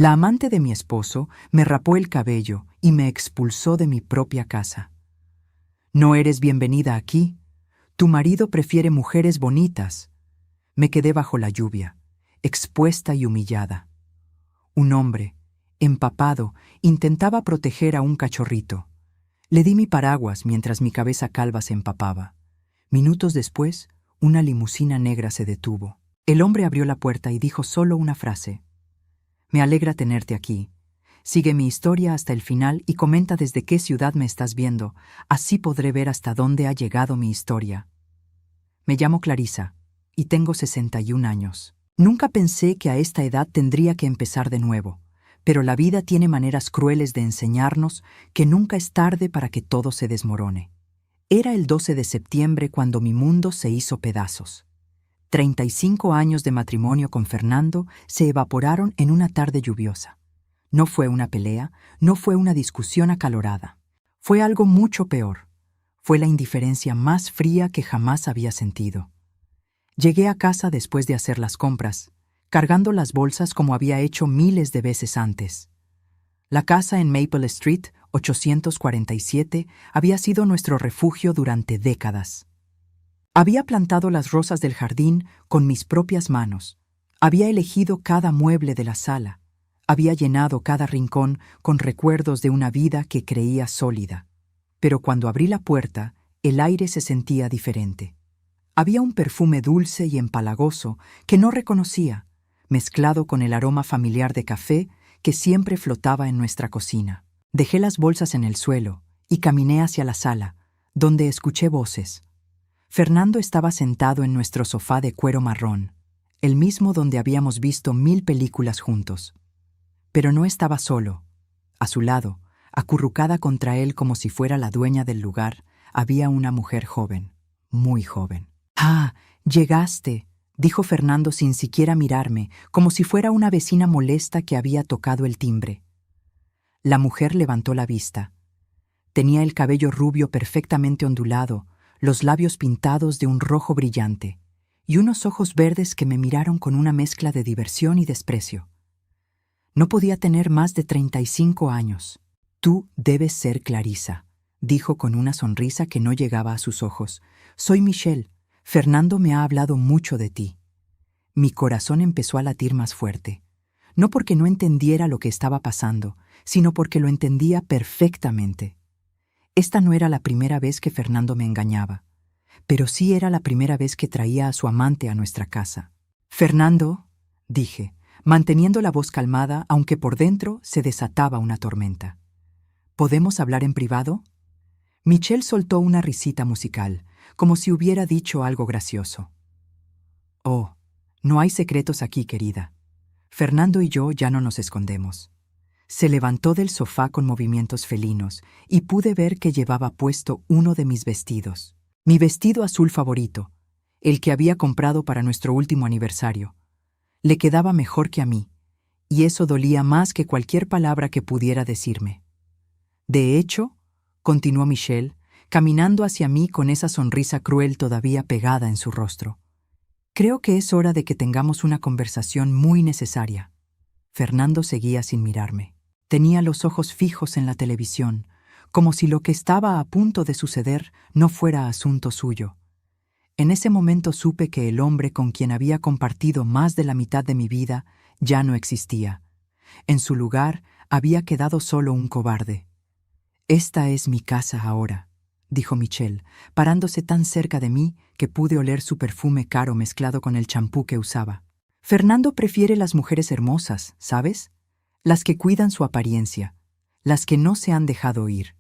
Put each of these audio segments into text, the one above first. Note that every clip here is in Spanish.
La amante de mi esposo me rapó el cabello y me expulsó de mi propia casa. No eres bienvenida aquí. Tu marido prefiere mujeres bonitas. Me quedé bajo la lluvia, expuesta y humillada. Un hombre, empapado, intentaba proteger a un cachorrito. Le di mi paraguas mientras mi cabeza calva se empapaba. Minutos después, una limusina negra se detuvo. El hombre abrió la puerta y dijo solo una frase. Me alegra tenerte aquí. Sigue mi historia hasta el final y comenta desde qué ciudad me estás viendo. Así podré ver hasta dónde ha llegado mi historia. Me llamo Clarissa y tengo 61 años. Nunca pensé que a esta edad tendría que empezar de nuevo, pero la vida tiene maneras crueles de enseñarnos que nunca es tarde para que todo se desmorone. Era el 12 de septiembre cuando mi mundo se hizo pedazos. 35 años de matrimonio con Fernando se evaporaron en una tarde lluviosa. No fue una pelea, no fue una discusión acalorada. Fue algo mucho peor. Fue la indiferencia más fría que jamás había sentido. Llegué a casa después de hacer las compras, cargando las bolsas como había hecho miles de veces antes. La casa en Maple Street, 847, había sido nuestro refugio durante décadas. Había plantado las rosas del jardín con mis propias manos. Había elegido cada mueble de la sala. Había llenado cada rincón con recuerdos de una vida que creía sólida. Pero cuando abrí la puerta, el aire se sentía diferente. Había un perfume dulce y empalagoso que no reconocía, mezclado con el aroma familiar de café que siempre flotaba en nuestra cocina. Dejé las bolsas en el suelo y caminé hacia la sala, donde escuché voces. Fernando estaba sentado en nuestro sofá de cuero marrón, el mismo donde habíamos visto 1000 películas juntos. Pero no estaba solo. A su lado, acurrucada contra él como si fuera la dueña del lugar, había una mujer joven, muy joven. «Ah, llegaste», dijo Fernando sin siquiera mirarme, como si fuera una vecina molesta que había tocado el timbre. La mujer levantó la vista. Tenía el cabello rubio perfectamente ondulado, los labios pintados de un rojo brillante, y unos ojos verdes que me miraron con una mezcla de diversión y desprecio. No podía tener más de 35 años. «Tú debes ser Clarissa», dijo con una sonrisa que no llegaba a sus ojos. «Soy Michelle. Fernando me ha hablado mucho de ti». Mi corazón empezó a latir más fuerte. No porque no entendiera lo que estaba pasando, sino porque lo entendía perfectamente. Esta no era la primera vez que Fernando me engañaba, pero sí era la primera vez que traía a su amante a nuestra casa. «Fernando», dije, manteniendo la voz calmada, aunque por dentro se desataba una tormenta. «¿Podemos hablar en privado?» Michelle soltó una risita musical, como si hubiera dicho algo gracioso. «Oh, no hay secretos aquí, querida. Fernando y yo ya no nos escondemos». Se levantó del sofá con movimientos felinos y pude ver que llevaba puesto uno de mis vestidos. Mi vestido azul favorito, el que había comprado para nuestro último aniversario. Le quedaba mejor que a mí, y eso dolía más que cualquier palabra que pudiera decirme. «De hecho», continuó Michelle, caminando hacia mí con esa sonrisa cruel todavía pegada en su rostro, «creo que es hora de que tengamos una conversación muy necesaria». Fernando seguía sin mirarme. Tenía los ojos fijos en la televisión, como si lo que estaba a punto de suceder no fuera asunto suyo. En ese momento supe que el hombre con quien había compartido más de la mitad de mi vida ya no existía. En su lugar había quedado solo un cobarde. «Esta es mi casa ahora», dijo Michelle, parándose tan cerca de mí que pude oler su perfume caro mezclado con el champú que usaba. «Fernando prefiere las mujeres hermosas, ¿sabes? Las que cuidan su apariencia, las que no se han dejado ir».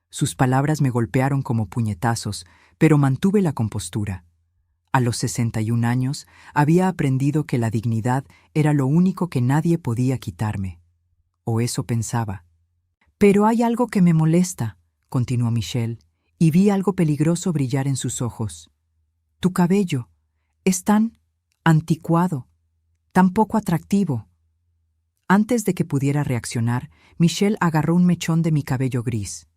Sus palabras me golpearon como puñetazos, pero mantuve la compostura. A los 61 años había aprendido que la dignidad era lo único que nadie podía quitarme. O eso pensaba. «Pero hay algo que me molesta», continuó Michelle, y vi algo peligroso brillar en sus ojos. «Tu cabello es tan anticuado, tan poco atractivo». Antes de que pudiera reaccionar, Michelle agarró un mechón de mi cabello gris.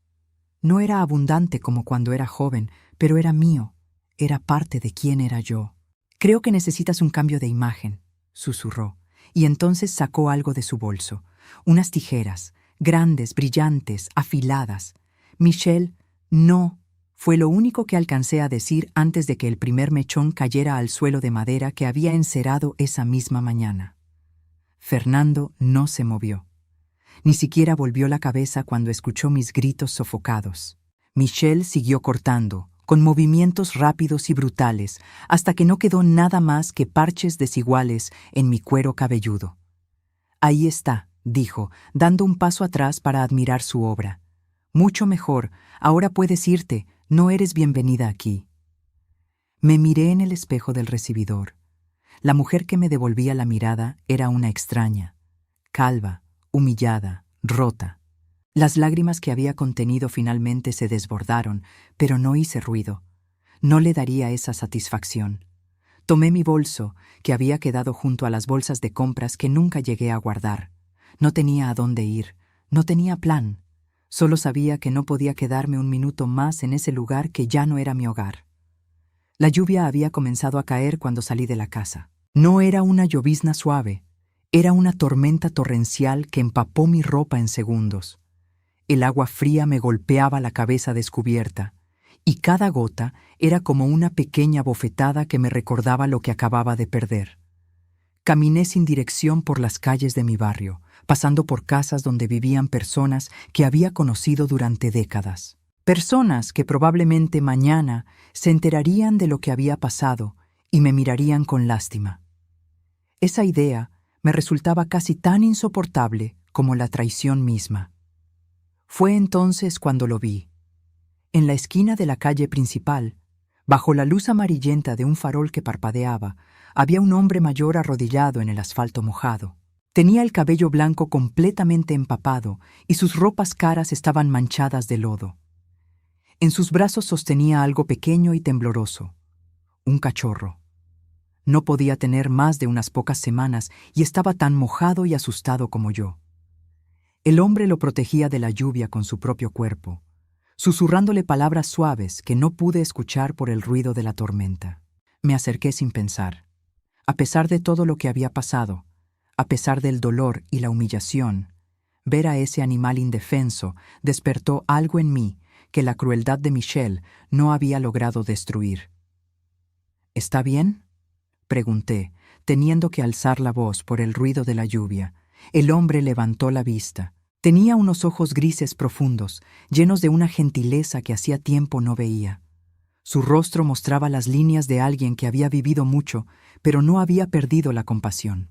No era abundante como cuando era joven, pero era mío, era parte de quién era yo. «Creo que necesitas un cambio de imagen», susurró. y entonces sacó algo de su bolso, unas tijeras, grandes, brillantes, afiladas. Michelle, no, fue lo único que alcancé a decir antes de que el primer mechón cayera al suelo de madera que había encerado esa misma mañana. Fernando no se movió. Ni siquiera volvió la cabeza cuando escuchó mis gritos sofocados. Michelle siguió cortando, con movimientos rápidos y brutales, hasta que no quedó nada más que parches desiguales en mi cuero cabelludo. Ahí está, dijo, dando un paso atrás para admirar su obra. Mucho mejor, ahora puedes irte, no eres bienvenida aquí. Me miré en el espejo del recibidor. La mujer que me devolvía la mirada era una extraña, calva, humillada, rota. Las lágrimas que había contenido finalmente se desbordaron, pero no hice ruido. No le daría esa satisfacción. Tomé mi bolso, que había quedado junto a las bolsas de compras que nunca llegué a guardar. No tenía a dónde ir, no tenía plan. Solo sabía que no podía quedarme un minuto más en ese lugar que ya no era mi hogar. La lluvia había comenzado a caer cuando salí de la casa. No era una llovizna suave, era una tormenta torrencial que empapó mi ropa en segundos. El agua fría me golpeaba la cabeza descubierta, y cada gota era como una pequeña bofetada que me recordaba lo que acababa de perder. Caminé sin dirección por las calles de mi barrio, pasando por casas donde vivían personas que había conocido durante décadas. Personas que probablemente mañana se enterarían de lo que había pasado y me mirarían con lástima. Esa idea me resultaba casi tan insoportable como la traición misma. Fue entonces cuando lo vi. En la esquina de la calle principal, bajo la luz amarillenta de un farol que parpadeaba, había un hombre mayor arrodillado en el asfalto mojado. Tenía el cabello blanco completamente empapado y sus ropas caras estaban manchadas de lodo. En sus brazos sostenía algo pequeño y tembloroso, un cachorro. No podía tener más de unas pocas semanas y estaba tan mojado y asustado como yo. El hombre lo protegía de la lluvia con su propio cuerpo, susurrándole palabras suaves que no pude escuchar por el ruido de la tormenta. Me acerqué sin pensar. A pesar de todo lo que había pasado, a pesar del dolor y la humillación, ver a ese animal indefenso despertó algo en mí que la crueldad de Michelle no había logrado destruir. ¿Está bien?, pregunté, teniendo que alzar la voz por el ruido de la lluvia. El hombre levantó la vista. Tenía unos ojos grises profundos, llenos de una gentileza que hacía tiempo no veía. Su rostro mostraba las líneas de alguien que había vivido mucho, pero no había perdido la compasión.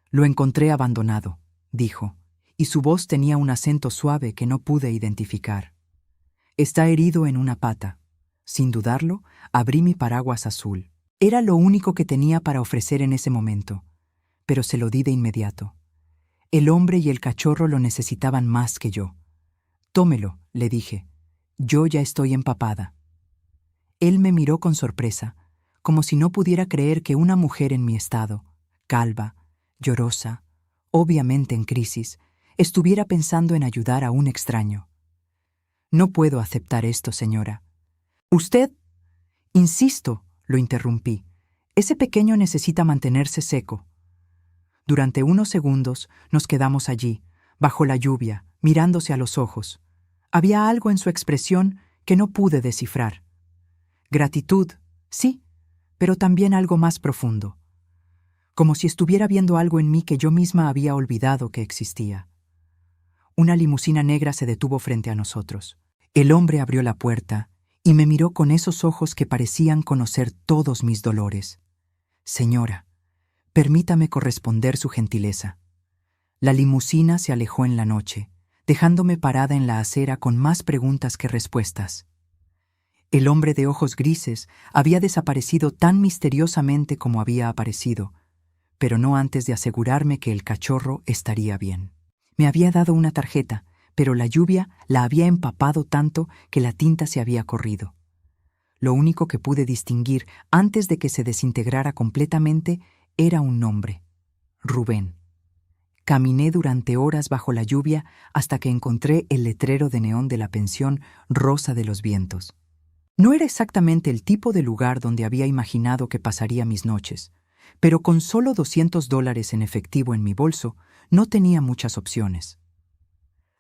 «Lo encontré abandonado», dijo, y su voz tenía un acento suave que no pude identificar. «Está herido en una pata». Sin dudarlo, abrí mi paraguas azul. Era lo único que tenía para ofrecer en ese momento, pero se lo di de inmediato. El hombre y el cachorro lo necesitaban más que yo. «Tómelo», le dije. «Yo ya estoy empapada». Él me miró con sorpresa, como si no pudiera creer que una mujer en mi estado, calva, llorosa, obviamente en crisis, estuviera pensando en ayudar a un extraño. «No puedo aceptar esto, señora». «Usted...» «Insisto», lo interrumpí. «Ese pequeño necesita mantenerse seco». Durante unos segundos nos quedamos allí, bajo la lluvia, mirándose a los ojos. Había algo en su expresión que no pude descifrar. Gratitud, sí, pero también algo más profundo. Como si estuviera viendo algo en mí que yo misma había olvidado que existía. Una limusina negra se detuvo frente a nosotros. El hombre abrió la puerta y me miró con esos ojos que parecían conocer todos mis dolores. «Señora, permítame corresponder su gentileza». La limusina se alejó en la noche, dejándome parada en la acera con más preguntas que respuestas. El hombre de ojos grises había desaparecido tan misteriosamente como había aparecido, pero no antes de asegurarme que el cachorro estaría bien. Me había dado una tarjeta, pero la lluvia la había empapado tanto que la tinta se había corrido. Lo único que pude distinguir antes de que se desintegrara completamente era un nombre: Rubén. Caminé durante horas bajo la lluvia hasta que encontré el letrero de neón de la pensión Rosa de los Vientos. No era exactamente el tipo de lugar donde había imaginado que pasaría mis noches, pero con solo $200 en efectivo en mi bolso, no tenía muchas opciones.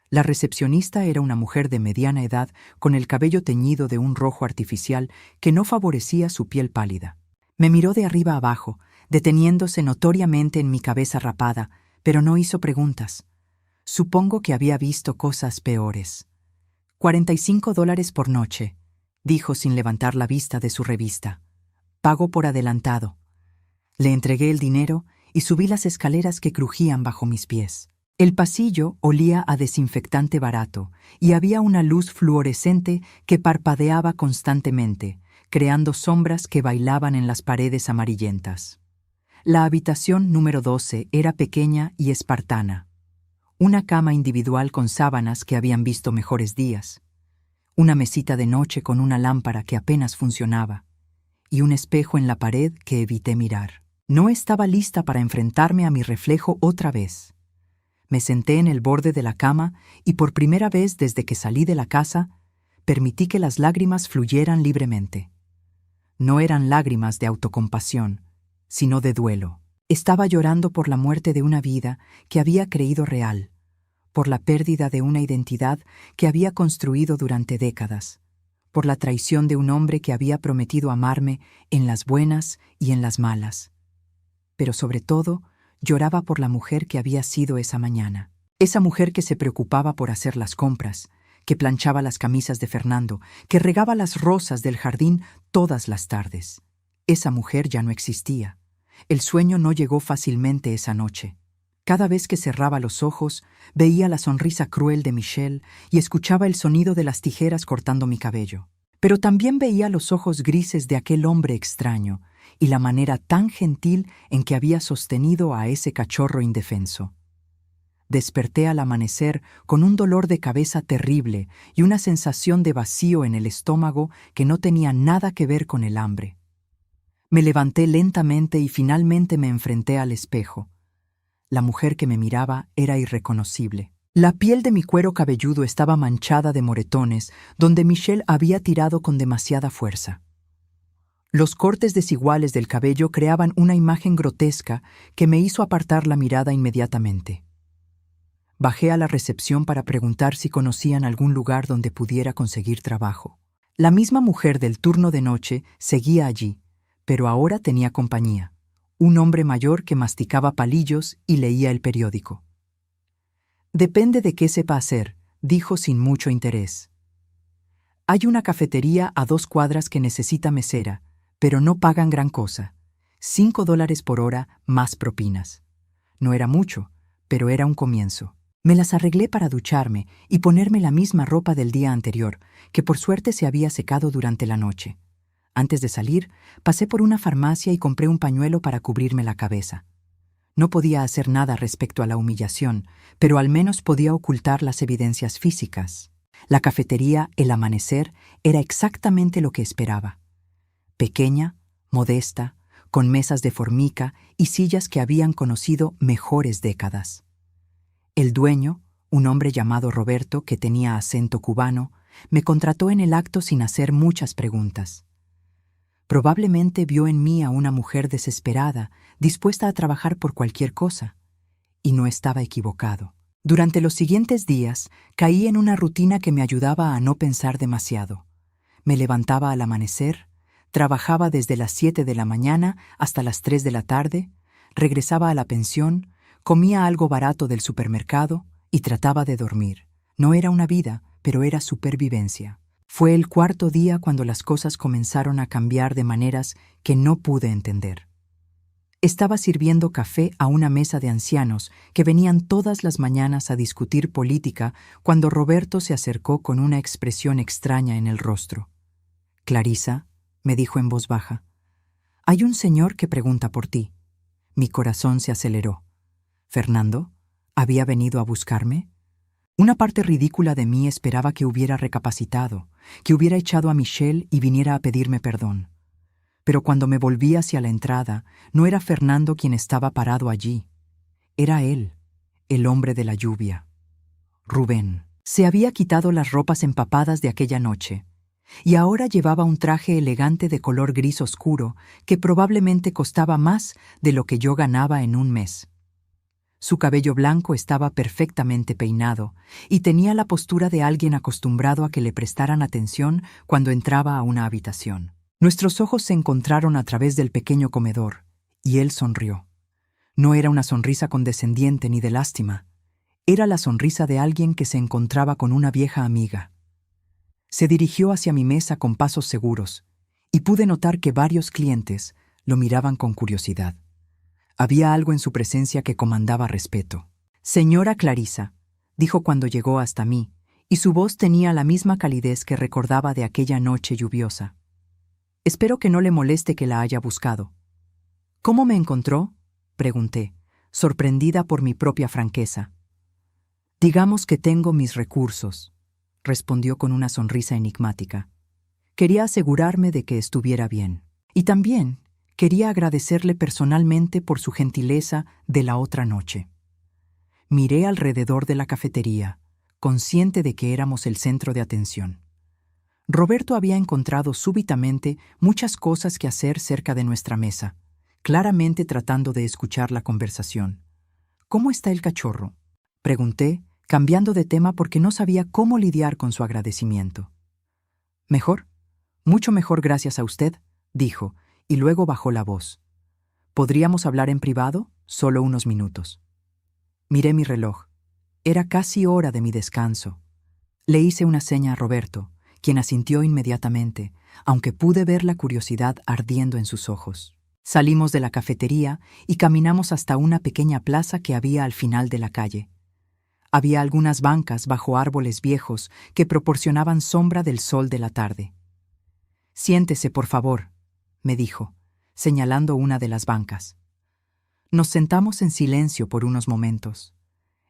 La recepcionista era una mujer de mediana edad con el cabello teñido de un rojo artificial que no favorecía su piel pálida. Me miró de arriba abajo, deteniéndose notoriamente en mi cabeza rapada, pero no hizo preguntas. Supongo que había visto cosas peores. $45 por noche, dijo sin levantar la vista de su revista. Pago por adelantado. Le entregué el dinero y subí las escaleras que crujían bajo mis pies. El pasillo olía a desinfectante barato y había una luz fluorescente que parpadeaba constantemente, creando sombras que bailaban en las paredes amarillentas. La habitación número 12 era pequeña y espartana. Una cama individual con sábanas que habían visto mejores días, una mesita de noche con una lámpara que apenas funcionaba, y un espejo en la pared que evité mirar. No estaba lista para enfrentarme a mi reflejo otra vez. Me senté en el borde de la cama y por primera vez desde que salí de la casa, permití que las lágrimas fluyeran libremente. No eran lágrimas de autocompasión, sino de duelo. Estaba llorando por la muerte de una vida que había creído real, por la pérdida de una identidad que había construido durante décadas, por la traición de un hombre que había prometido amarme en las buenas y en las malas. Pero sobre todo, lloraba por la mujer que había sido esa mañana. Esa mujer que se preocupaba por hacer las compras, que planchaba las camisas de Fernando, que regaba las rosas del jardín todas las tardes. Esa mujer ya no existía. El sueño no llegó fácilmente esa noche. Cada vez que cerraba los ojos, veía la sonrisa cruel de Michelle y escuchaba el sonido de las tijeras cortando mi cabello. Pero también veía los ojos grises de aquel hombre extraño y la manera tan gentil en que había sostenido a ese cachorro indefenso. Desperté al amanecer con un dolor de cabeza terrible y una sensación de vacío en el estómago que no tenía nada que ver con el hambre. Me levanté lentamente y finalmente me enfrenté al espejo. La mujer que me miraba era irreconocible. La piel de mi cuero cabelludo estaba manchada de moretones donde Michelle había tirado con demasiada fuerza. Los cortes desiguales del cabello creaban una imagen grotesca que me hizo apartar la mirada inmediatamente. Bajé a la recepción para preguntar si conocían algún lugar donde pudiera conseguir trabajo. La misma mujer del turno de noche seguía allí, pero ahora tenía compañía, un hombre mayor que masticaba palillos y leía el periódico. «Depende de qué sepa hacer», dijo sin mucho interés. «Hay una cafetería a 2 cuadras que necesita mesera, pero no pagan gran cosa. $5 por hora más propinas». No era mucho, pero era un comienzo. Me las arreglé para ducharme y ponerme la misma ropa del día anterior, que por suerte se había secado durante la noche. Antes de salir, pasé por una farmacia y compré un pañuelo para cubrirme la cabeza. No podía hacer nada respecto a la humillación, pero al menos podía ocultar las evidencias físicas. La cafetería El Amanecer era exactamente lo que esperaba. Pequeña, modesta, con mesas de formica y sillas que habían conocido mejores décadas. El dueño, un hombre llamado Roberto que tenía acento cubano, me contrató en el acto sin hacer muchas preguntas. Probablemente vio en mí a una mujer desesperada, dispuesta a trabajar por cualquier cosa. Y no estaba equivocado. Durante los siguientes días, caí en una rutina que me ayudaba a no pensar demasiado. Me levantaba al amanecer, trabajaba desde las 7 de la mañana hasta las 3 de la tarde, regresaba a la pensión, comía algo barato del supermercado y trataba de dormir. No era una vida, pero era supervivencia. Fue el 4.º día cuando las cosas comenzaron a cambiar de maneras que no pude entender. Estaba sirviendo café a una mesa de ancianos que venían todas las mañanas a discutir política cuando Roberto se acercó con una expresión extraña en el rostro. «Clarisa», me dijo en voz baja, «hay un señor que pregunta por ti». Mi corazón se aceleró. ¿Fernando? ¿Había venido a buscarme? Una parte ridícula de mí esperaba que hubiera recapacitado, que hubiera echado a Michelle y viniera a pedirme perdón. Pero cuando me volví hacia la entrada, no era Fernando quien estaba parado allí. Era él, el hombre de la lluvia. Rubén. Se había quitado las ropas empapadas de aquella noche. y ahora llevaba un traje elegante de color gris oscuro que probablemente costaba más de lo que yo ganaba en un mes. Su cabello blanco estaba perfectamente peinado y tenía la postura de alguien acostumbrado a que le prestaran atención cuando entraba a una habitación. Nuestros ojos se encontraron a través del pequeño comedor, y él sonrió. No era una sonrisa condescendiente ni de lástima. Era la sonrisa de alguien que se encontraba con una vieja amiga. Se dirigió hacia mi mesa con pasos seguros, y pude notar que varios clientes lo miraban con curiosidad. Había algo en su presencia que comandaba respeto. «Señora Clarissa», dijo cuando llegó hasta mí, y su voz tenía la misma calidez que recordaba de aquella noche lluviosa. «Espero que no le moleste que la haya buscado». «¿Cómo me encontró?», pregunté, sorprendida por mi propia franqueza. «Digamos que tengo mis recursos», respondió con una sonrisa enigmática. «Quería asegurarme de que estuviera bien. Y también quería agradecerle personalmente por su gentileza de la otra noche». Miré alrededor de la cafetería, consciente de que éramos el centro de atención. Roberto había encontrado súbitamente muchas cosas que hacer cerca de nuestra mesa, claramente tratando de escuchar la conversación. «¿Cómo está el cachorro?», pregunté, cambiando de tema porque no sabía cómo lidiar con su agradecimiento. «Mejor, mucho mejor gracias a usted», dijo, y luego bajó la voz. «¿Podríamos hablar en privado? Solo unos minutos». Miré mi reloj. Era casi hora de mi descanso. Le hice una seña a Roberto, quien asintió inmediatamente, aunque pude ver la curiosidad ardiendo en sus ojos. Salimos de la cafetería y caminamos hasta una pequeña plaza que había al final de la calle. Había algunas bancas bajo árboles viejos que proporcionaban sombra del sol de la tarde. «Siéntese, por favor», me dijo, señalando una de las bancas. Nos sentamos en silencio por unos momentos.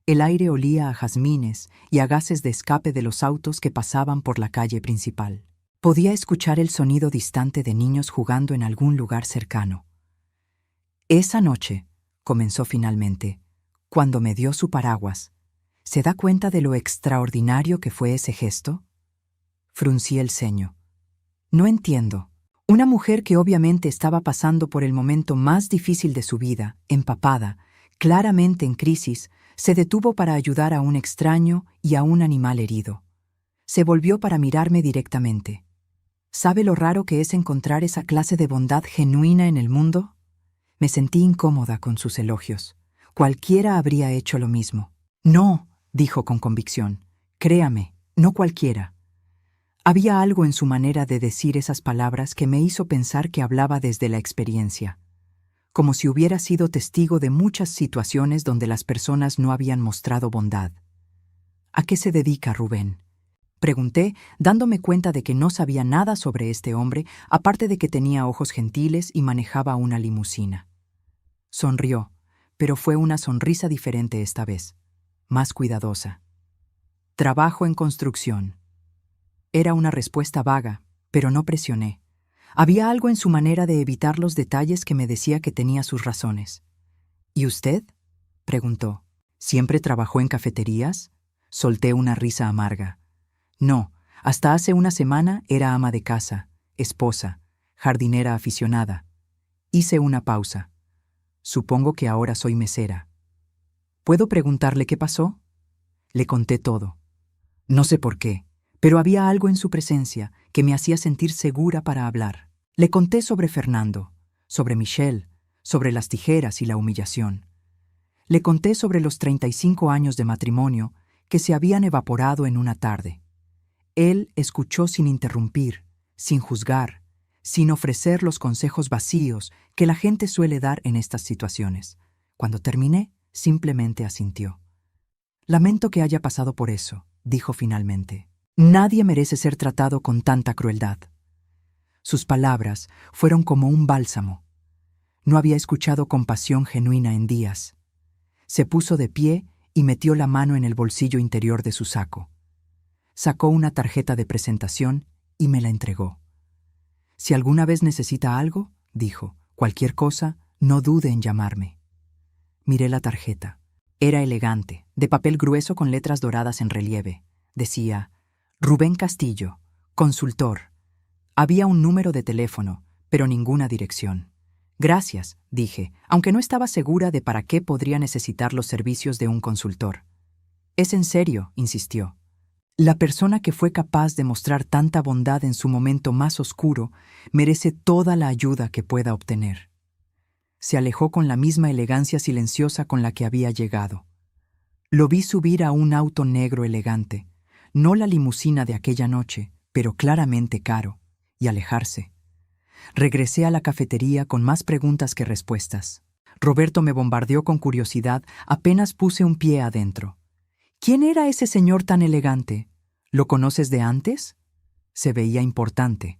El aire olía a jazmines y a gases de escape de los autos que pasaban por la calle principal. Podía escuchar el sonido distante de niños jugando en algún lugar cercano. «Esa noche», comenzó finalmente, «cuando me dio su paraguas, ¿se da cuenta de lo extraordinario que fue ese gesto?». Fruncí el ceño. «No entiendo». Una mujer que obviamente estaba pasando por el momento más difícil de su vida, empapada, claramente en crisis, se detuvo para ayudar a un extraño y a un animal herido. Se volvió para mirarme directamente. ¿Sabe lo raro que es encontrar esa clase de bondad genuina en el mundo? Me sentí incómoda con sus elogios. Cualquiera habría hecho lo mismo. «No», dijo con convicción. «Créame, no cualquiera». Había algo en su manera de decir esas palabras que me hizo pensar que hablaba desde la experiencia, como si hubiera sido testigo de muchas situaciones donde las personas no habían mostrado bondad. «¿A qué se dedica Rubén?», pregunté, dándome cuenta de que no sabía nada sobre este hombre, aparte de que tenía ojos gentiles y manejaba una limusina. Sonrió, pero fue una sonrisa diferente esta vez, más cuidadosa. «Trabajo en construcción». Era una respuesta vaga, pero no presioné. Había algo en su manera de evitar los detalles que me decía que tenía sus razones. «¿Y usted?», preguntó. «¿Siempre trabajó en cafeterías?». Solté una risa amarga. «No, hasta hace una semana era ama de casa, esposa, jardinera aficionada». Hice una pausa. «Supongo que ahora soy mesera». «¿Puedo preguntarle qué pasó?». Le conté todo. No sé por qué, pero había algo en su presencia que me hacía sentir segura para hablar. Le conté sobre Fernando, sobre Michelle, sobre las tijeras y la humillación. Le conté sobre los 35 años de matrimonio que se habían evaporado en una tarde. Él escuchó sin interrumpir, sin juzgar, sin ofrecer los consejos vacíos que la gente suele dar en estas situaciones. Cuando terminé, simplemente asintió. «Lamento que haya pasado por eso», dijo finalmente. «Nadie merece ser tratado con tanta crueldad». Sus palabras fueron como un bálsamo. No había escuchado compasión genuina en días. Se puso de pie y metió la mano en el bolsillo interior de su saco. Sacó una tarjeta de presentación y me la entregó. «Si alguna vez necesita algo», dijo, «cualquier cosa, no dude en llamarme». Miré la tarjeta. Era elegante, de papel grueso con letras doradas en relieve. Decía: «Rubén Castillo, consultor, Había un número de teléfono, pero ninguna dirección. Gracias, dije, aunque no estaba segura de para qué podría necesitar los servicios de un consultor. Es en serio, insistió. La persona que fue capaz de mostrar tanta bondad en su momento más oscuro merece toda la ayuda que pueda obtener. Se alejó con la misma elegancia silenciosa con la que había llegado. Lo vi subir a un auto negro elegante, no la limusina de aquella noche, pero claramente caro, y alejarse. Regresé a la cafetería con más preguntas que respuestas. Roberto me bombardeó con curiosidad apenas puse un pie adentro. ¿Quién era ese señor tan elegante? ¿Lo conoces de antes? Se veía importante.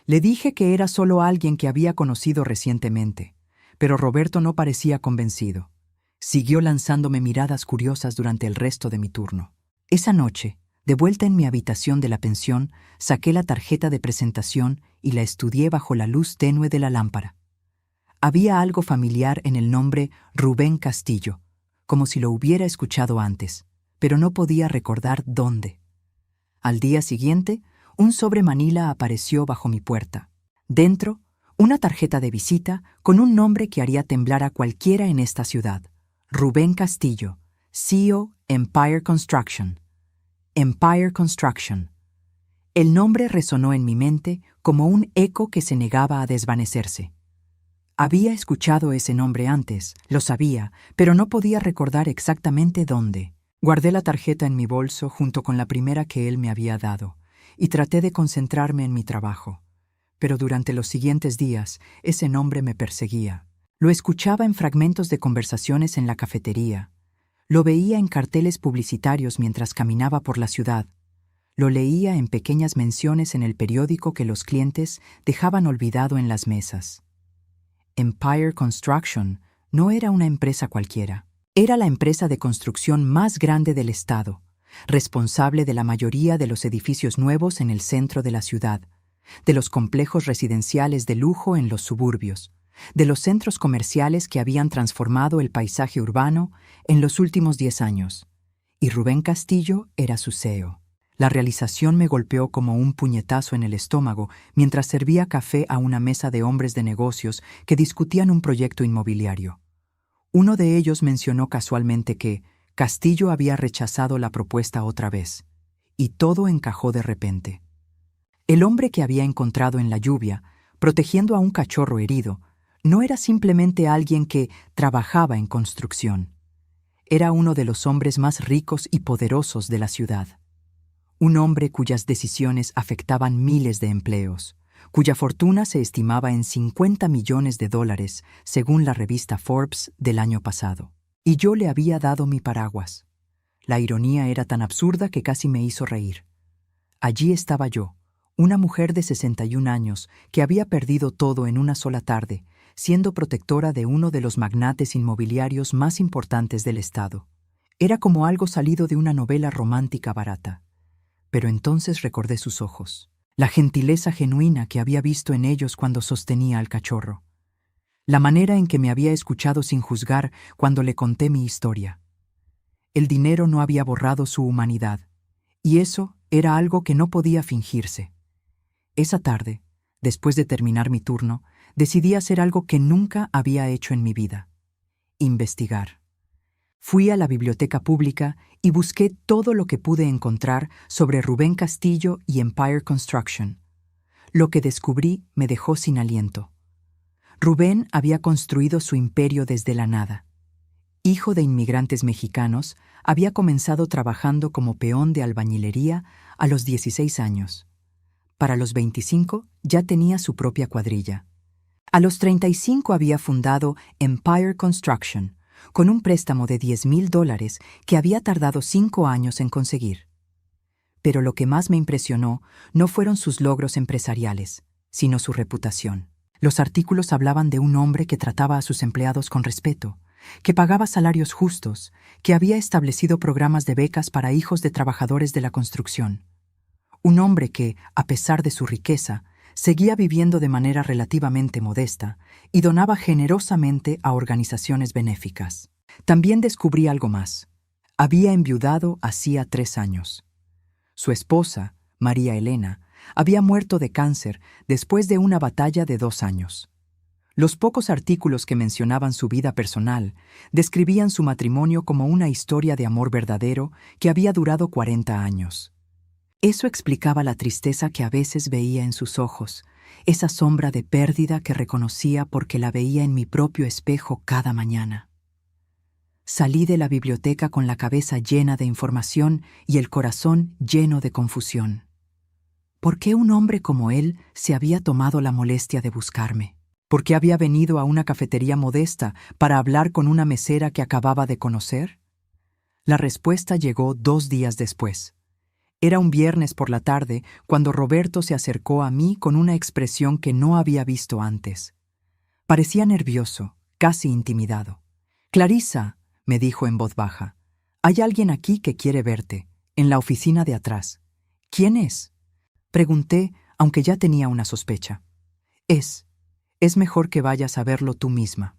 Le dije que era solo alguien que había conocido recientemente, pero Roberto no parecía convencido. Siguió lanzándome miradas curiosas durante el resto de mi turno. Esa noche, de vuelta en mi habitación de la pensión, saqué la tarjeta de presentación y la estudié bajo la luz tenue de la lámpara. Había algo familiar en el nombre Rubén Castillo, como si lo hubiera escuchado antes, pero no podía recordar dónde. Al día siguiente, un sobre manila apareció bajo mi puerta. Dentro, una tarjeta de visita con un nombre que haría temblar a cualquiera en esta ciudad. Rubén Castillo, CEO, Empire Construction. Empire Construction. El nombre resonó en mi mente como un eco que se negaba a desvanecerse. Había escuchado ese nombre antes, lo sabía, pero no podía recordar exactamente dónde. Guardé la tarjeta en mi bolso junto con la primera que él me había dado, y traté de concentrarme en mi trabajo. Pero durante los siguientes días, ese nombre me perseguía. Lo escuchaba en fragmentos de conversaciones en la cafetería. Lo veía en carteles publicitarios mientras caminaba por la ciudad. Lo leía en pequeñas menciones en el periódico que los clientes dejaban olvidado en las mesas. Empire Construction no era una empresa cualquiera. Era la empresa de construcción más grande del estado, responsable de la mayoría de los edificios nuevos en el centro de la ciudad, de los complejos residenciales de lujo en los suburbios, de los centros comerciales que habían transformado el paisaje urbano en los últimos 10 años. Y Rubén Castillo era su CEO. La realización me golpeó como un puñetazo en el estómago mientras servía café a una mesa de hombres de negocios que discutían un proyecto inmobiliario. Uno de ellos mencionó casualmente que Castillo había rechazado la propuesta otra vez, y todo encajó de repente. El hombre que había encontrado en la lluvia, protegiendo a un cachorro herido, no era simplemente alguien que trabajaba en construcción. Era uno de los hombres más ricos y poderosos de la ciudad. Un hombre cuyas decisiones afectaban miles de empleos, cuya fortuna se estimaba en $50 millones, según la revista Forbes del año pasado. Y yo le había dado mi paraguas. La ironía era tan absurda que casi me hizo reír. Allí estaba yo, una mujer de 61 años que había perdido todo en una sola tarde, siendo protectora de uno de los magnates inmobiliarios más importantes del estado. Era como algo salido de una novela romántica barata. Pero entonces recordé sus ojos, la gentileza genuina que había visto en ellos cuando sostenía al cachorro, la manera en que me había escuchado sin juzgar cuando le conté mi historia. El dinero no había borrado su humanidad, y eso era algo que no podía fingirse. Esa tarde, después de terminar mi turno, decidí hacer algo que nunca había hecho en mi vida: investigar. Fui a la biblioteca pública y busqué todo lo que pude encontrar sobre Rubén Castillo y Empire Construction. Lo que descubrí me dejó sin aliento. Rubén había construido su imperio desde la nada. Hijo de inmigrantes mexicanos, había comenzado trabajando como peón de albañilería a los 16 años. Para los 25 ya tenía su propia cuadrilla. A los 35 había fundado Empire Construction, con un préstamo de $10,000 que había tardado 5 años en conseguir. Pero lo que más me impresionó no fueron sus logros empresariales, sino su reputación. Los artículos hablaban de un hombre que trataba a sus empleados con respeto, que pagaba salarios justos, que había establecido programas de becas para hijos de trabajadores de la construcción. Un hombre que, a pesar de su riqueza, seguía viviendo de manera relativamente modesta y donaba generosamente a organizaciones benéficas. También descubrí algo más. Había enviudado hacía 3 años. Su esposa, María Elena, Había muerto de cáncer después de una batalla de 2 años. Los pocos artículos que mencionaban su vida personal describían su matrimonio como una historia de amor verdadero que había durado 40 años. Eso explicaba la tristeza que a veces veía en sus ojos, esa sombra de pérdida que reconocía porque la veía en mi propio espejo cada mañana. Salí de la biblioteca con la cabeza llena de información y el corazón lleno de confusión. ¿Por qué un hombre como él se había tomado la molestia de buscarme? ¿Por qué había venido a una cafetería modesta para hablar con una mesera que acababa de conocer? La respuesta llegó 2 días después. Era un viernes por la tarde cuando Roberto se acercó a mí con una expresión que no había visto antes. Parecía nervioso, casi intimidado. «Clarissa», me dijo en voz baja, «hay alguien aquí que quiere verte, en la oficina de atrás». «¿Quién es?», pregunté, aunque ya tenía una sospecha. Es mejor que vayas a verlo tú misma».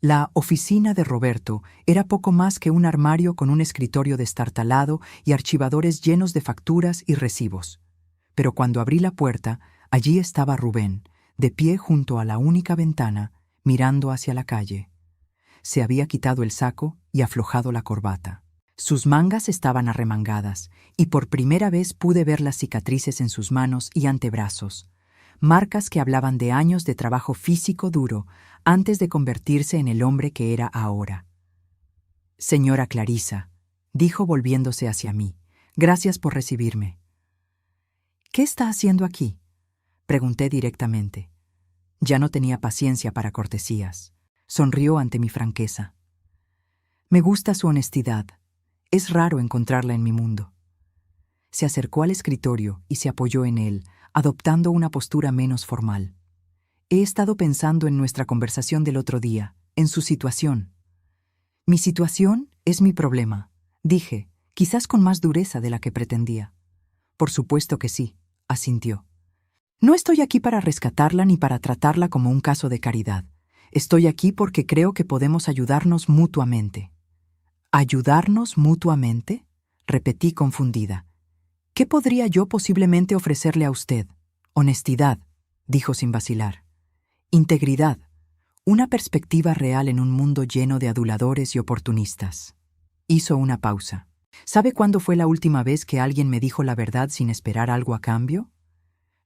La oficina de Roberto era poco más que un armario con un escritorio destartalado y archivadores llenos de facturas y recibos. Pero cuando abrí la puerta, allí estaba Rubén, de pie junto a la única ventana, mirando hacia la calle. Se había quitado el saco y aflojado la corbata. Sus mangas estaban arremangadas, y por primera vez pude ver las cicatrices en sus manos y antebrazos, marcas que hablaban de años de trabajo físico duro antes de convertirse en el hombre que era ahora. «Señora Clarissa», dijo volviéndose hacia mí, «gracias por recibirme». «¿Qué está haciendo aquí?», pregunté directamente. Ya no tenía paciencia para cortesías. Sonrió ante mi franqueza. «Me gusta su honestidad. Es raro encontrarla en mi mundo». Se acercó al escritorio y se apoyó en él, adoptando una postura menos formal. «He estado pensando en nuestra conversación del otro día, en su situación». «Mi situación es mi problema», dije, quizás con más dureza de la que pretendía. «Por supuesto que sí», asintió. «No estoy aquí para rescatarla ni para tratarla como un caso de caridad. Estoy aquí porque creo que podemos ayudarnos mutuamente». «¿Ayudarnos mutuamente?», repetí confundida. «¿Qué podría yo posiblemente ofrecerle a usted?» «Honestidad», dijo sin vacilar. «Integridad, una perspectiva real en un mundo lleno de aduladores y oportunistas». Hizo una pausa. «¿Sabe cuándo fue la última vez que alguien me dijo la verdad sin esperar algo a cambio?»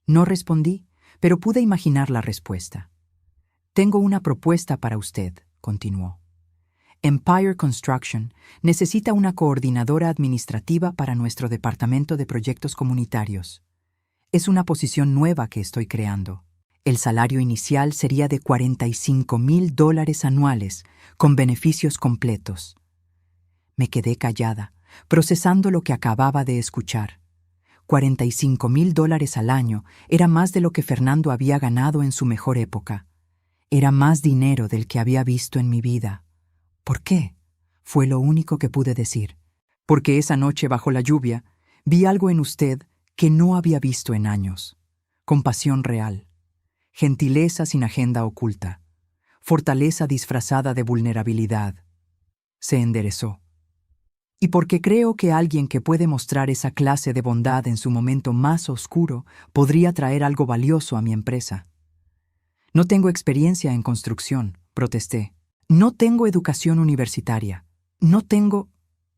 No respondí, pero pude imaginar la respuesta. «Tengo una propuesta para usted», continuó. «Empire Construction necesita una coordinadora administrativa para nuestro departamento de proyectos comunitarios. Es una posición nueva que estoy creando. El salario inicial sería de $45,000 anuales, con beneficios completos». Me quedé callada, procesando lo que acababa de escuchar. $45,000 al año era más de lo que Fernando había ganado en su mejor época. Era más dinero del que había visto en mi vida. «¿Por qué?», fue lo único que pude decir. «Porque esa noche bajo la lluvia vi algo en usted que no había visto en años. Compasión real, gentileza sin agenda oculta, fortaleza disfrazada de vulnerabilidad». Se enderezó. «Y porque creo que alguien que puede mostrar esa clase de bondad en su momento más oscuro podría traer algo valioso a mi empresa». «No tengo experiencia en construcción», protesté. «No tengo educación universitaria. No tengo...»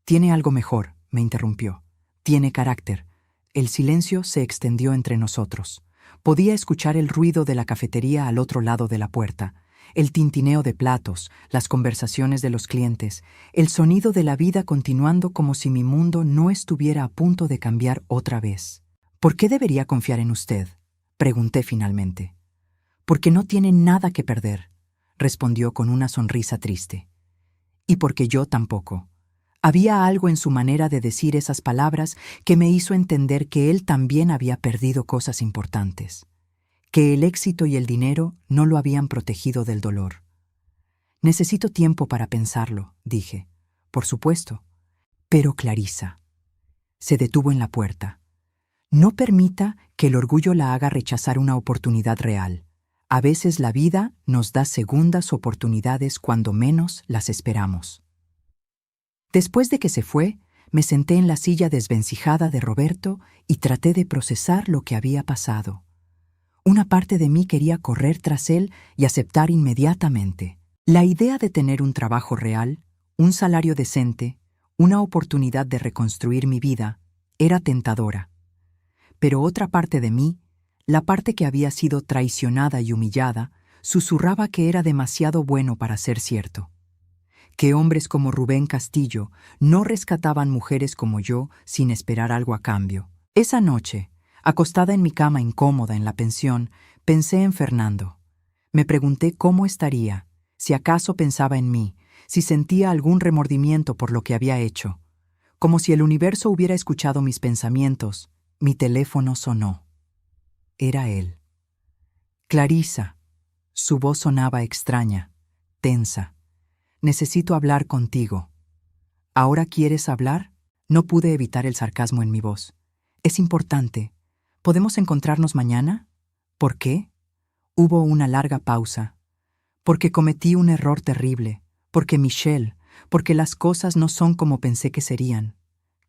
«Tiene algo mejor», me interrumpió. «Tiene carácter». El silencio se extendió entre nosotros. Podía escuchar el ruido de la cafetería al otro lado de la puerta, el tintineo de platos, las conversaciones de los clientes, el sonido de la vida continuando como si mi mundo no estuviera a punto de cambiar otra vez. «¿Por qué debería confiar en usted?», pregunté finalmente. «Porque no tiene nada que perder», respondió con una sonrisa triste. «Y porque yo tampoco». Había algo en su manera de decir esas palabras que me hizo entender que él también había perdido cosas importantes, que el éxito y el dinero no lo habían protegido del dolor. «Necesito tiempo para pensarlo», dije. «Por supuesto». «Pero Clarissa». Se detuvo en la puerta. «No permita que el orgullo la haga rechazar una oportunidad real. A veces la vida nos da segundas oportunidades cuando menos las esperamos». Después de que se fue, Me senté en la silla desvencijada de Roberto y traté de procesar lo que había pasado. Una parte de mí quería correr tras él y aceptar inmediatamente. La idea de tener un trabajo real, un salario decente, una oportunidad de reconstruir mi vida, era tentadora. Pero otra parte de mí, la parte que había sido traicionada y humillada, susurraba que era demasiado bueno para ser cierto. Que hombres como Rubén Castillo no rescataban mujeres como yo sin esperar algo a cambio. Esa noche, acostada en mi cama incómoda en la pensión, pensé en Fernando. Me pregunté cómo estaría, si acaso pensaba en mí, si sentía algún remordimiento por lo que había hecho. Como si el universo hubiera escuchado mis pensamientos, mi teléfono sonó. Era él. Clarisa. Su voz sonaba extraña, tensa. Necesito hablar contigo. ¿Ahora quieres hablar? No pude evitar el sarcasmo en mi voz. Es importante. ¿Podemos encontrarnos mañana? ¿Por qué? Hubo una larga pausa. Porque cometí un error terrible. Porque Michelle. Porque las cosas no son como pensé que serían.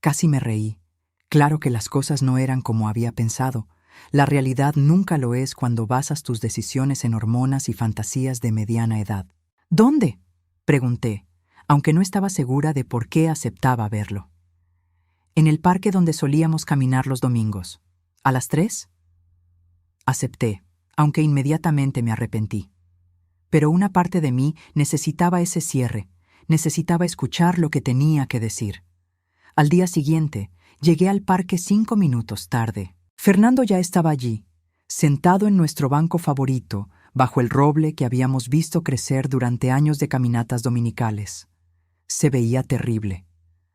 Casi me reí. Claro que las cosas no eran como había pensado. La realidad nunca lo es cuando basas tus decisiones en hormonas y fantasías de mediana edad. ¿Dónde? Pregunté, aunque no estaba segura de por qué aceptaba verlo. En el parque donde solíamos caminar los domingos. ¿A las 3? Acepté, aunque inmediatamente me arrepentí. Pero una parte de mí necesitaba ese cierre, necesitaba escuchar lo que tenía que decir. Al día siguiente, llegué al parque 5 minutos tarde. Fernando ya estaba allí, sentado en nuestro banco favorito, bajo el roble que habíamos visto crecer durante años de caminatas dominicales. Se veía terrible.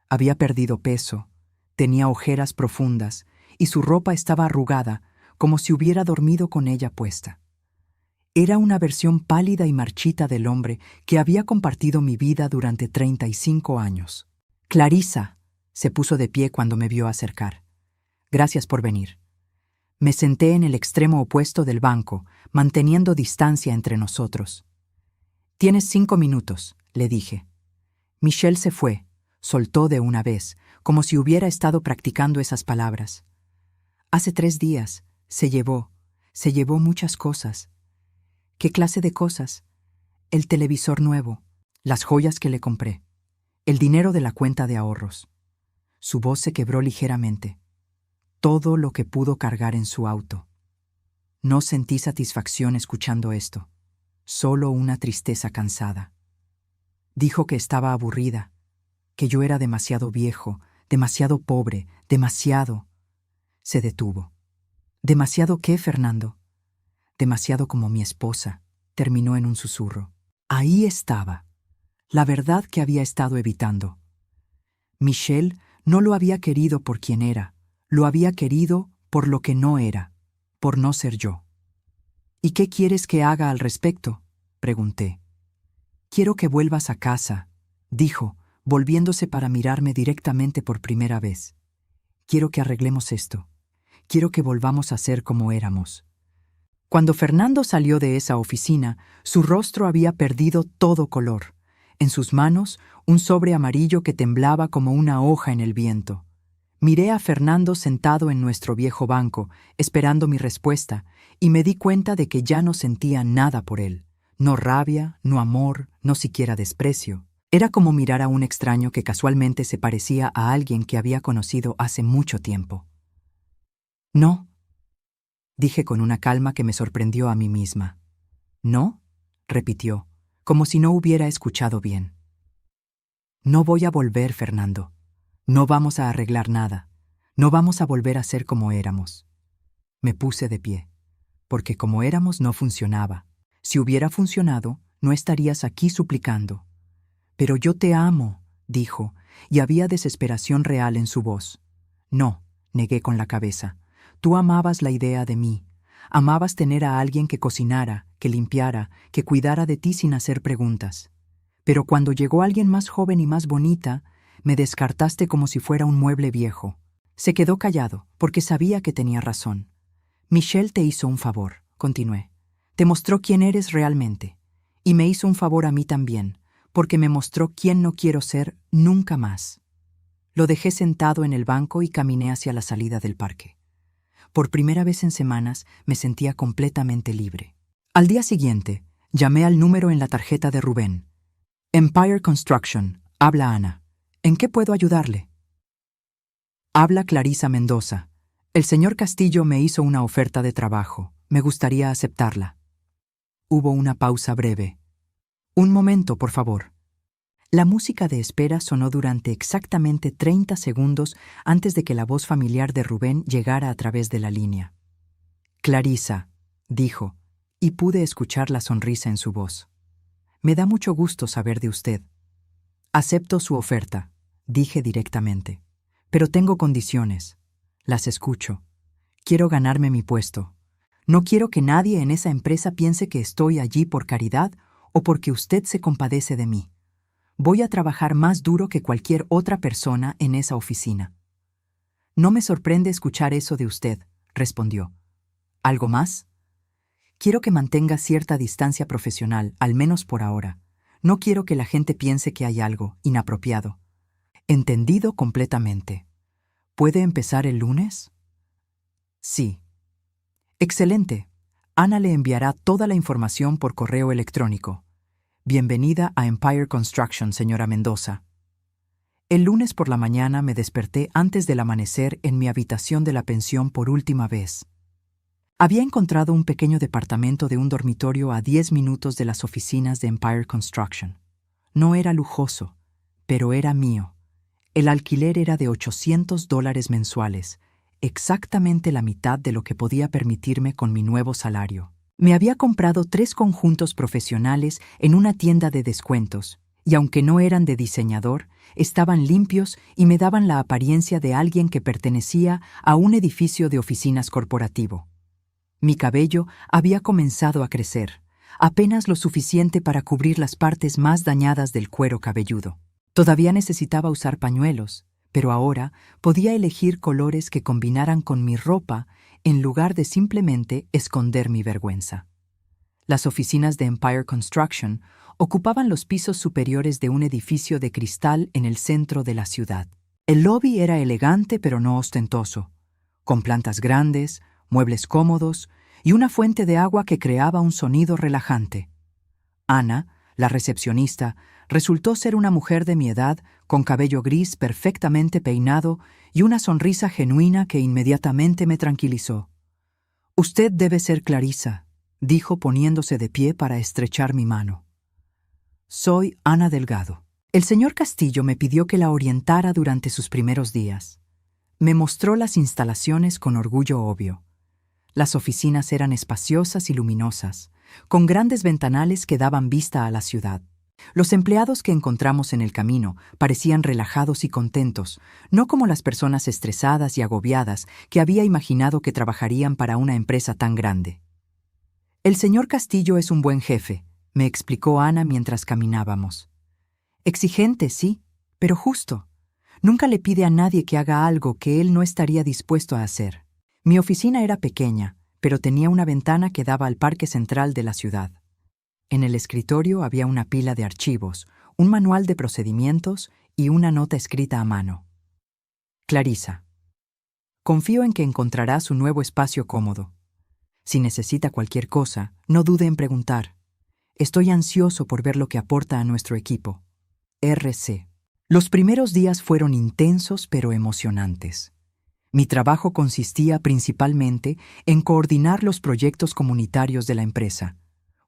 Había perdido peso, tenía ojeras profundas, y su ropa estaba arrugada, como si hubiera dormido con ella puesta. Era una versión pálida y marchita del hombre que había compartido mi vida durante 35 años. Clarisa, se puso de pie cuando me vio acercar. Gracias por venir. Me senté en el extremo opuesto del banco, manteniendo distancia entre nosotros. Tienes 5 minutos, le dije. Michelle se fue, soltó de una vez, como si hubiera estado practicando esas palabras. Hace 3 días, se llevó muchas cosas. ¿Qué clase de cosas? El televisor nuevo, las joyas que le compré, el dinero de la cuenta de ahorros. Su voz se quebró ligeramente. Todo lo que pudo cargar en su auto. No sentí satisfacción escuchando esto, solo una tristeza cansada. Dijo que estaba aburrida, que yo era demasiado viejo, demasiado pobre, demasiado. Se detuvo. ¿Demasiado qué, Fernando? Demasiado como mi esposa, terminó en un susurro. Ahí estaba, la verdad que había estado evitando. Michelle no lo había querido por quien era, lo había querido por lo que no era, por no ser yo. ¿Y qué quieres que haga al respecto?, pregunté. Quiero que vuelvas a casa, dijo, volviéndose para mirarme directamente por primera vez. Quiero que arreglemos esto. Quiero que volvamos a ser como éramos. Cuando Fernando salió de esa oficina, su rostro había perdido todo color. En sus manos, un sobre amarillo que temblaba como una hoja en el viento. Miré a Fernando sentado en nuestro viejo banco, esperando mi respuesta, y me di cuenta de que ya no sentía nada por él. No rabia, no amor, no siquiera desprecio. Era como mirar a un extraño que casualmente se parecía a alguien que había conocido hace mucho tiempo. No, dije con una calma que me sorprendió a mí misma. ¿No?, repitió, como si no hubiera escuchado bien. No voy a volver, Fernando. No vamos a arreglar nada. No vamos a volver a ser como éramos. Me puse de pie, porque como éramos no funcionaba. Si hubiera funcionado, no estarías aquí suplicando. Pero yo te amo, dijo, y había desesperación real en su voz. No, negué con la cabeza. Tú amabas la idea de mí. Amabas tener a alguien que cocinara, que limpiara, que cuidara de ti sin hacer preguntas. Pero cuando llegó alguien más joven y más bonita, me descartaste como si fuera un mueble viejo. Se quedó callado, porque sabía que tenía razón. Michelle te hizo un favor, continué. Te mostró quién eres realmente. Y me hizo un favor a mí también, porque me mostró quién no quiero ser nunca más. Lo dejé sentado en el banco y caminé hacia la salida del parque. Por primera vez en semanas me sentía completamente libre. Al día siguiente, llamé al número en la tarjeta de Rubén. Empire Construction, habla Ana. ¿En qué puedo ayudarle? Habla Clarisa Mendoza. El señor Castillo me hizo una oferta de trabajo. Me gustaría aceptarla. Hubo una pausa breve. Un momento, por favor. La música de espera sonó durante exactamente 30 segundos antes de que la voz familiar de Rubén llegara a través de la línea. Clarisa, dijo, y pude escuchar la sonrisa en su voz. Me da mucho gusto saber de usted. Acepto su oferta, dije directamente. Pero tengo condiciones. Las escucho. Quiero ganarme mi puesto. No quiero que nadie en esa empresa piense que estoy allí por caridad o porque usted se compadece de mí. Voy a trabajar más duro que cualquier otra persona en esa oficina. No me sorprende escuchar eso de usted, respondió. ¿Algo más? Quiero que mantenga cierta distancia profesional, al menos por ahora. No quiero que la gente piense que hay algo inapropiado. Entendido completamente. ¿Puede empezar el lunes? Sí. Excelente. Ana le enviará toda la información por correo electrónico. Bienvenida a Empire Construction, señora Mendoza. El lunes por la mañana me desperté antes del amanecer en mi habitación de la pensión por última vez. Había encontrado un pequeño departamento de un dormitorio a 10 minutos de las oficinas de Empire Construction. No era lujoso, pero era mío. El alquiler era de $800 mensuales, exactamente la mitad de lo que podía permitirme con mi nuevo salario. Me había comprado 3 conjuntos profesionales en una tienda de descuentos, y aunque no eran de diseñador, estaban limpios y me daban la apariencia de alguien que pertenecía a un edificio de oficinas corporativo. Mi cabello había comenzado a crecer, apenas lo suficiente para cubrir las partes más dañadas del cuero cabelludo. Todavía necesitaba usar pañuelos, pero ahora podía elegir colores que combinaran con mi ropa en lugar de simplemente esconder mi vergüenza. Las oficinas de Empire Construction ocupaban los pisos superiores de un edificio de cristal en el centro de la ciudad. El lobby era elegante pero no ostentoso, con plantas grandes, muebles cómodos y una fuente de agua que creaba un sonido relajante. Ana, la recepcionista, resultó ser una mujer de mi edad, con cabello gris perfectamente peinado y una sonrisa genuina que inmediatamente me tranquilizó. «Usted debe ser Clarisa», dijo poniéndose de pie para estrechar mi mano. «Soy Ana Delgado». El señor Castillo me pidió que la orientara durante sus primeros días. Me mostró las instalaciones con orgullo obvio. Las oficinas eran espaciosas y luminosas, con grandes ventanales que daban vista a la ciudad. Los empleados que encontramos en el camino parecían relajados y contentos, no como las personas estresadas y agobiadas que había imaginado que trabajarían para una empresa tan grande. «El señor Castillo es un buen jefe», me explicó Ana mientras caminábamos. «Exigente, sí, pero justo. Nunca le pide a nadie que haga algo que él no estaría dispuesto a hacer». Mi oficina era pequeña, pero tenía una ventana que daba al parque central de la ciudad. En el escritorio había una pila de archivos, un manual de procedimientos y una nota escrita a mano. Clarisa. Confío en que encontrará su nuevo espacio cómodo. Si necesita cualquier cosa, no dude en preguntar. Estoy ansioso por ver lo que aporta a nuestro equipo. R.C. Los primeros días fueron intensos pero emocionantes. Mi trabajo consistía principalmente en coordinar los proyectos comunitarios de la empresa,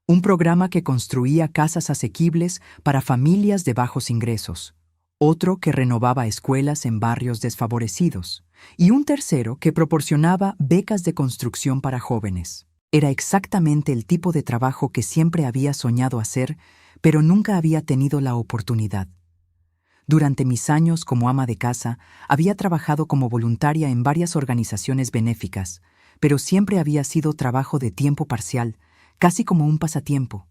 un programa que construía casas asequibles para familias de bajos ingresos, otro que renovaba escuelas en barrios desfavorecidos, y un tercero que proporcionaba becas de construcción para jóvenes. Era exactamente el tipo de trabajo que siempre había soñado hacer, pero nunca había tenido la oportunidad. Durante mis años como ama de casa, había trabajado como voluntaria en varias organizaciones benéficas, pero siempre había sido trabajo de tiempo parcial, casi como un pasatiempo.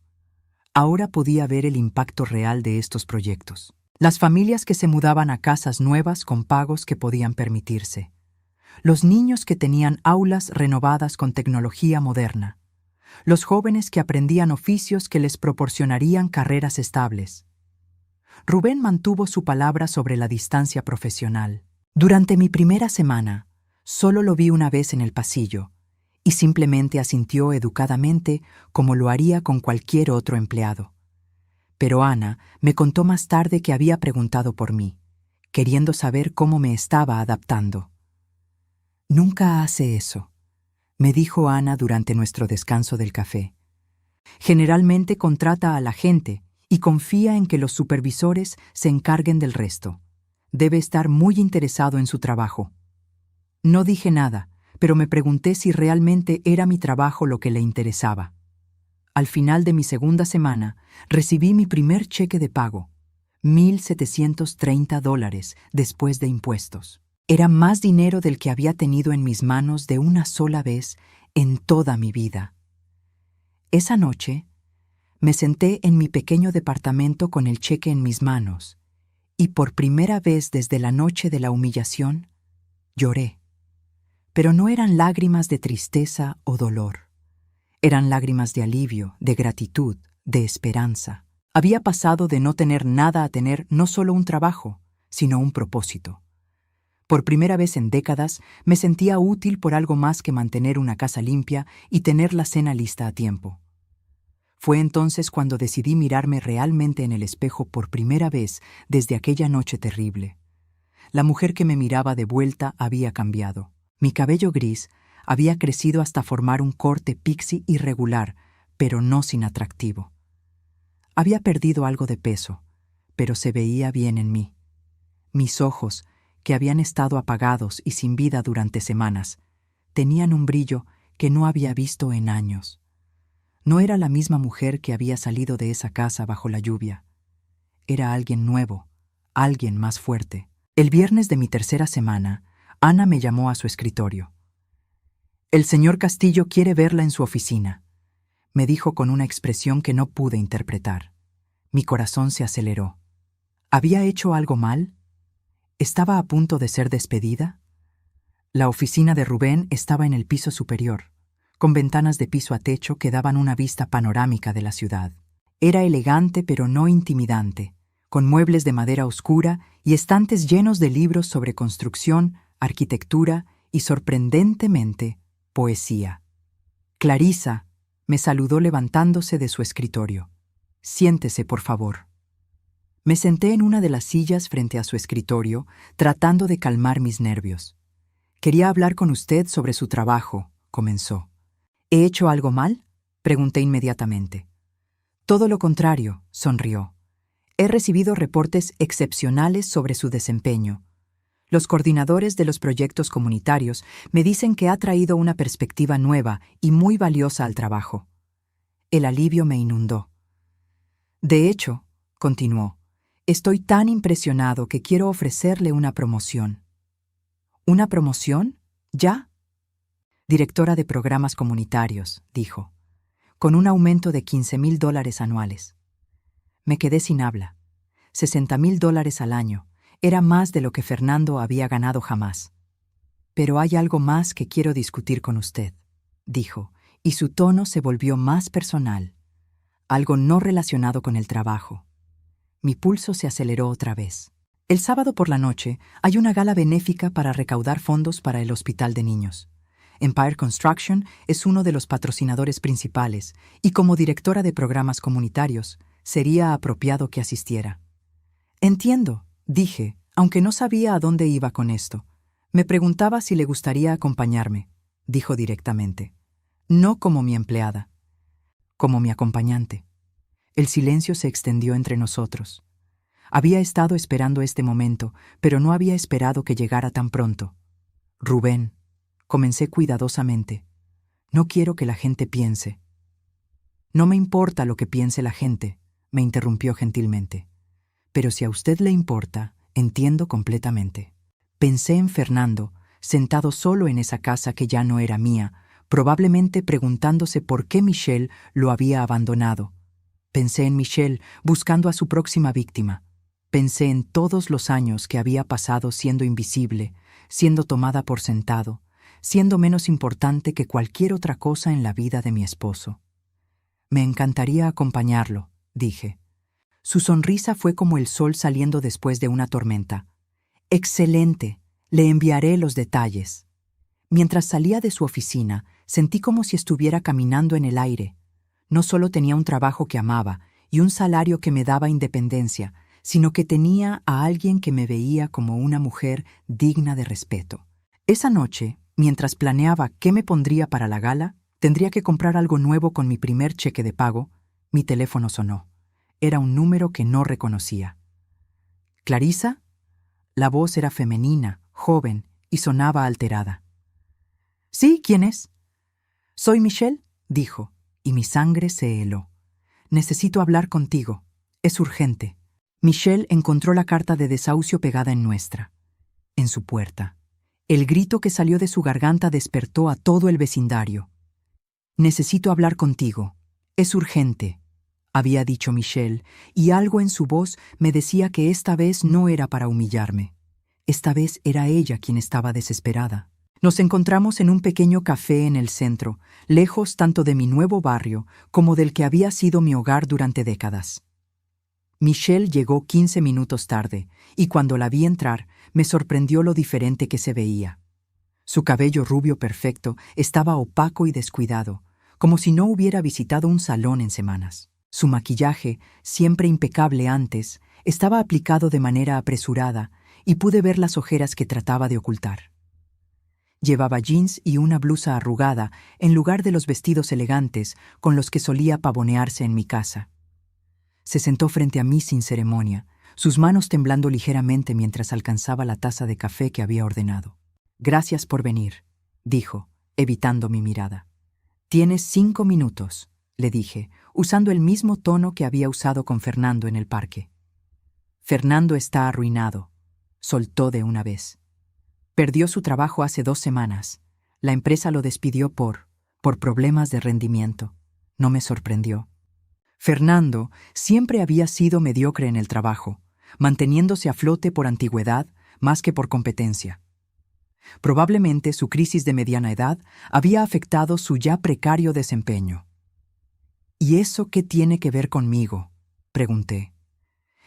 Ahora podía ver el impacto real de estos proyectos. Las familias que se mudaban a casas nuevas con pagos que podían permitirse. Los niños que tenían aulas renovadas con tecnología moderna. Los jóvenes que aprendían oficios que les proporcionarían carreras estables. Rubén mantuvo su palabra sobre la distancia profesional. Durante mi primera semana, solo lo vi una vez en el pasillo, y simplemente asintió educadamente como lo haría con cualquier otro empleado. Pero Ana me contó más tarde que había preguntado por mí, queriendo saber cómo me estaba adaptando. «Nunca hace eso», me dijo Ana durante nuestro descanso del café. «Generalmente contrata a la gente y confía en que los supervisores se encarguen del resto. Debe estar muy interesado en su trabajo». No dije nada, pero me pregunté si realmente era mi trabajo lo que le interesaba. Al final de mi segunda semana, recibí mi primer cheque de pago, $1,730 después de impuestos. Era más dinero del que había tenido en mis manos de una sola vez en toda mi vida. Esa noche, me senté en mi pequeño departamento con el cheque en mis manos, y por primera vez desde la noche de la humillación, lloré. Pero no eran lágrimas de tristeza o dolor. Eran lágrimas de alivio, de gratitud, de esperanza. Había pasado de no tener nada a tener no solo un trabajo, sino un propósito. Por primera vez en décadas me sentía útil por algo más que mantener una casa limpia y tener la cena lista a tiempo. Fue entonces cuando decidí mirarme realmente en el espejo por primera vez desde aquella noche terrible. La mujer que me miraba de vuelta había cambiado. Mi cabello gris había crecido hasta formar un corte pixie irregular, pero no sin atractivo. Había perdido algo de peso, pero se veía bien en mí. Mis ojos, que habían estado apagados y sin vida durante semanas, tenían un brillo que no había visto en años. No era la misma mujer que había salido de esa casa bajo la lluvia. Era alguien nuevo, alguien más fuerte. El viernes de mi tercera semana, Ana me llamó a su escritorio. «El señor Castillo quiere verla en su oficina», me dijo con una expresión que no pude interpretar. Mi corazón se aceleró. ¿Había hecho algo mal? ¿Estaba a punto de ser despedida? La oficina de Rubén estaba en el piso superior, con ventanas de piso a techo que daban una vista panorámica de la ciudad. Era elegante pero no intimidante, con muebles de madera oscura y estantes llenos de libros sobre construcción, arquitectura y, sorprendentemente, poesía. «Clarisa», me saludó levantándose de su escritorio. «Siéntese, por favor». Me senté en una de las sillas frente a su escritorio, tratando de calmar mis nervios. «Quería hablar con usted sobre su trabajo», comenzó. «¿He hecho algo mal?», pregunté inmediatamente. «Todo lo contrario», sonrió. «He recibido reportes excepcionales sobre su desempeño. Los coordinadores de los proyectos comunitarios me dicen que ha traído una perspectiva nueva y muy valiosa al trabajo». El alivio me inundó. «De hecho», continuó, «estoy tan impresionado que quiero ofrecerle una promoción». «¿Una promoción? ¿Ya?». «Directora de programas comunitarios», dijo, «con un aumento de $15,000 anuales». Me quedé sin habla. $60,000 al año. Era más de lo que Fernando había ganado jamás. «Pero hay algo más que quiero discutir con usted», dijo, y su tono se volvió más personal. Algo no relacionado con el trabajo. Mi pulso se aceleró otra vez. El sábado por la noche hay una gala benéfica para recaudar fondos para el hospital de niños. Empire Construction es uno de los patrocinadores principales y como directora de programas comunitarios sería apropiado que asistiera. «Entiendo», dije, aunque no sabía a dónde iba con esto. «Me preguntaba si le gustaría acompañarme», dijo directamente. «No como mi empleada, como mi acompañante». El silencio se extendió entre nosotros. Había estado esperando este momento, pero no había esperado que llegara tan pronto. «Rubén», comencé cuidadosamente, «no quiero que la gente piense». «No me importa lo que piense la gente», me interrumpió gentilmente. «Pero si a usted le importa, entiendo completamente». Pensé en Fernando, sentado solo en esa casa que ya no era mía, probablemente preguntándose por qué Michelle lo había abandonado. Pensé en Michelle buscando a su próxima víctima. Pensé en todos los años que había pasado siendo invisible, siendo tomada por sentado, siendo menos importante que cualquier otra cosa en la vida de mi esposo. «Me encantaría acompañarlo», dije. Su sonrisa fue como el sol saliendo después de una tormenta. «Excelente, le enviaré los detalles». Mientras salía de su oficina, sentí como si estuviera caminando en el aire. No solo tenía un trabajo que amaba y un salario que me daba independencia, sino que tenía a alguien que me veía como una mujer digna de respeto. Esa noche, mientras planeaba qué me pondría para la gala, tendría que comprar algo nuevo con mi primer cheque de pago, mi teléfono sonó. Era un número que no reconocía. ¿Clarisa? La voz era femenina, joven, y sonaba alterada. «Sí, ¿quién es?» «Soy Michelle», dijo, y mi sangre se heló. «Necesito hablar contigo. Es urgente». Michelle encontró la carta de desahucio pegada en nuestra, en su puerta. El grito que salió de su garganta despertó a todo el vecindario. «Necesito hablar contigo. Es urgente», había dicho Michelle, y algo en su voz me decía que esta vez no era para humillarme. Esta vez era ella quien estaba desesperada. Nos encontramos en un pequeño café en el centro, lejos tanto de mi nuevo barrio como del que había sido mi hogar durante décadas. Michelle llegó 15 minutos tarde, y cuando la vi entrar, me sorprendió lo diferente que se veía. Su cabello rubio perfecto estaba opaco y descuidado, como si no hubiera visitado un salón en semanas. Su maquillaje, siempre impecable antes, estaba aplicado de manera apresurada, y pude ver las ojeras que trataba de ocultar. Llevaba jeans y una blusa arrugada en lugar de los vestidos elegantes con los que solía pavonearse en mi casa. Se sentó frente a mí sin ceremonia, sus manos temblando ligeramente mientras alcanzaba la taza de café que había ordenado. «Gracias por venir», dijo, evitando mi mirada. «Tienes 5 minutos», le dije, usando el mismo tono que había usado con Fernando en el parque. «Fernando está arruinado», soltó de una vez. «Perdió su trabajo hace 2 semanas. La empresa lo despidió por problemas de rendimiento». No me sorprendió. Fernando siempre había sido mediocre en el trabajo, manteniéndose a flote por antigüedad más que por competencia. Probablemente su crisis de mediana edad había afectado su ya precario desempeño. «¿Y eso qué tiene que ver conmigo?», pregunté.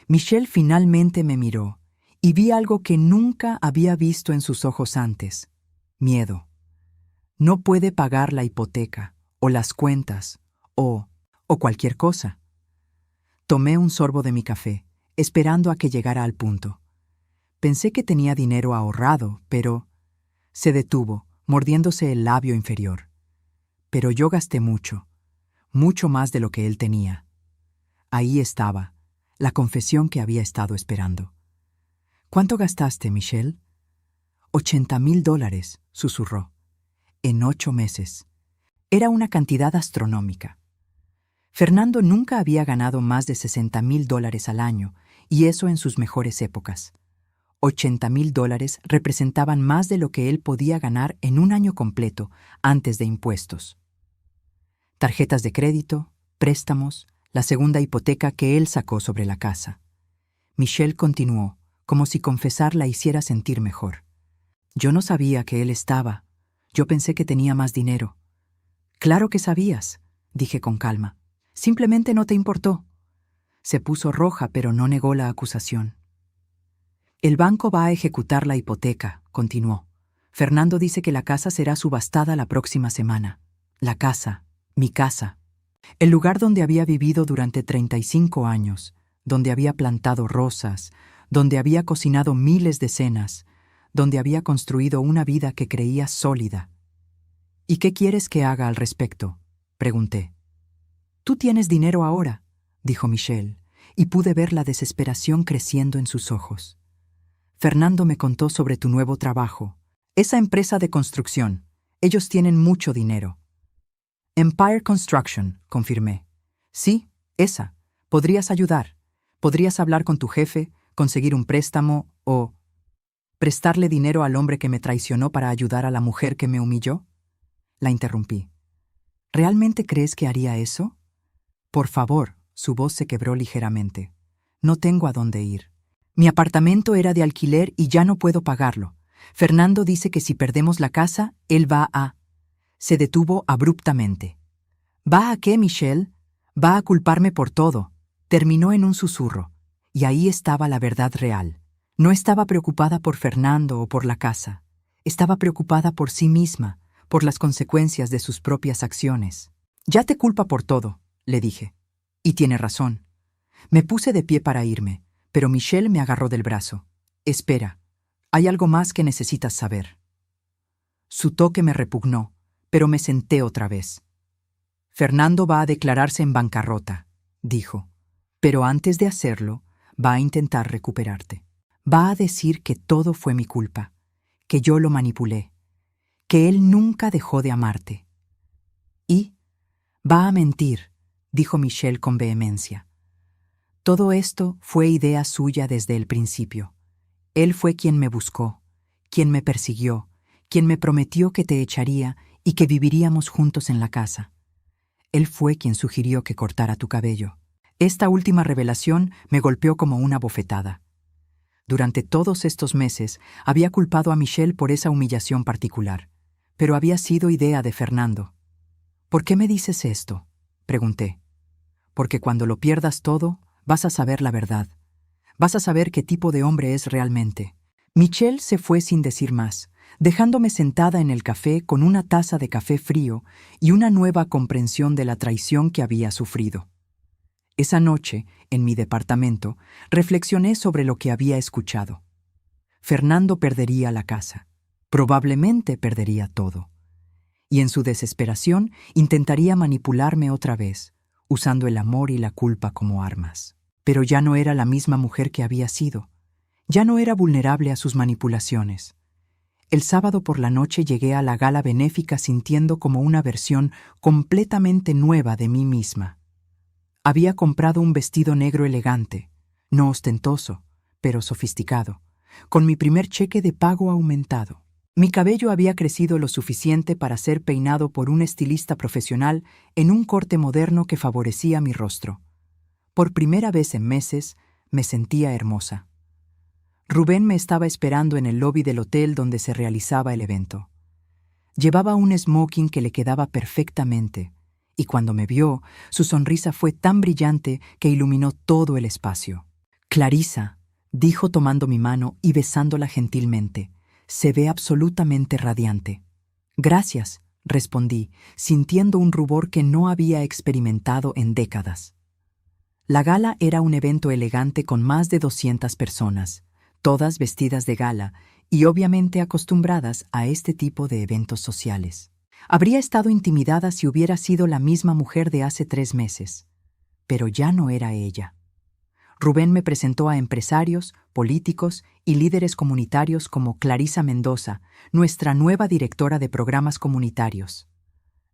Michelle finalmente me miró, y vi algo que nunca había visto en sus ojos antes: miedo. No puede pagar la hipoteca, o las cuentas, o cualquier cosa. Tomé un sorbo de mi café, esperando a que llegara al punto. Pensé que tenía dinero ahorrado, pero... Se detuvo, mordiéndose el labio inferior. Pero yo gasté mucho, mucho más de lo que él tenía. Ahí estaba, la confesión que había estado esperando. «¿Cuánto gastaste, Michelle?» $80,000, susurró. «En 8 meses. Era una cantidad astronómica. Fernando nunca había ganado más de $60,000 al año, y eso en sus mejores épocas. $80,000 representaban más de lo que él podía ganar en un año completo antes de impuestos. Tarjetas de crédito, préstamos, la segunda hipoteca que él sacó sobre la casa. Michelle continuó, como si confesar la hiciera sentir mejor. «Yo no sabía que él estaba. Yo pensé que tenía más dinero». «Claro que sabías», dije con calma. «Simplemente no te importó». Se puso roja, pero no negó la acusación. «El banco va a ejecutar la hipoteca», continuó. «Fernando dice que la casa será subastada la próxima semana. La casa, mi casa. El lugar donde había vivido durante 35 años, donde había plantado rosas, donde había cocinado miles de cenas, donde había construido una vida que creía sólida». «¿Y qué quieres que haga al respecto?», pregunté. «Tú tienes dinero ahora», dijo Michelle, y pude ver la desesperación creciendo en sus ojos. «Fernando me contó sobre tu nuevo trabajo. Esa empresa de construcción. Ellos tienen mucho dinero». «Empire Construction», confirmé. «Sí, esa. Podrías ayudar. Podrías hablar con tu jefe, conseguir un préstamo o... ¿prestarle dinero al hombre que me traicionó para ayudar a la mujer que me humilló?» La interrumpí. «¿Realmente crees que haría eso?» «Por favor», su voz se quebró ligeramente. «No tengo a dónde ir. Mi apartamento era de alquiler y ya no puedo pagarlo. Fernando dice que si perdemos la casa, él va a...». Se detuvo abruptamente. «¿Va a qué, Michelle? Va a culparme por todo». Terminó en un susurro, y ahí estaba la verdad real. No estaba preocupada por Fernando o por la casa. Estaba preocupada por sí misma, por las consecuencias de sus propias acciones. «Ya te culpa por todo», le dije. «Y tiene razón». Me puse de pie para irme, pero Michelle me agarró del brazo. «Espera, hay algo más que necesitas saber». Su toque me repugnó, pero me senté otra vez. «Fernando va a declararse en bancarrota», dijo. «Pero antes de hacerlo, va a intentar recuperarte. Va a decir que todo fue mi culpa, que yo lo manipulé, que él nunca dejó de amarte. Y va a mentir», dijo Michelle con vehemencia. «Todo esto fue idea suya desde el principio. Él fue quien me buscó, quien me persiguió, quien me prometió que te echaría y que viviríamos juntos en la casa. Él fue quien sugirió que cortara tu cabello». Esta última revelación me golpeó como una bofetada. Durante todos estos meses había culpado a Michelle por esa humillación particular, pero había sido idea de Fernando. «¿Por qué me dices esto?», pregunté. «Porque cuando lo pierdas todo, vas a saber la verdad. Vas a saber qué tipo de hombre es realmente». Michelle se fue sin decir más, dejándome sentada en el café con una taza de café frío y una nueva comprensión de la traición que había sufrido. Esa noche, en mi departamento, reflexioné sobre lo que había escuchado. Fernando perdería la casa. Probablemente perdería todo. Y en su desesperación intentaría manipularme otra vez, usando el amor y la culpa como armas. Pero ya no era la misma mujer que había sido. Ya no era vulnerable a sus manipulaciones. El sábado por la noche llegué a la gala benéfica sintiendo como una versión completamente nueva de mí misma. Había comprado un vestido negro elegante, no ostentoso, pero sofisticado, con mi primer cheque de pago aumentado. Mi cabello había crecido lo suficiente para ser peinado por un estilista profesional en un corte moderno que favorecía mi rostro. Por primera vez en meses, me sentía hermosa. Rubén me estaba esperando en el lobby del hotel donde se realizaba el evento. Llevaba un smoking que le quedaba perfectamente, y cuando me vio, su sonrisa fue tan brillante que iluminó todo el espacio. «Clarisa», dijo tomando mi mano y besándola gentilmente, «se ve absolutamente radiante». «Gracias», respondí, sintiendo un rubor que no había experimentado en décadas. La gala era un evento elegante con más de 200 personas, todas vestidas de gala y obviamente acostumbradas a este tipo de eventos sociales. Habría estado intimidada si hubiera sido la misma mujer de hace 3 meses, pero ya no era ella. Rubén me presentó a empresarios, políticos y líderes comunitarios como Clarisa Mendoza, nuestra nueva directora de programas comunitarios.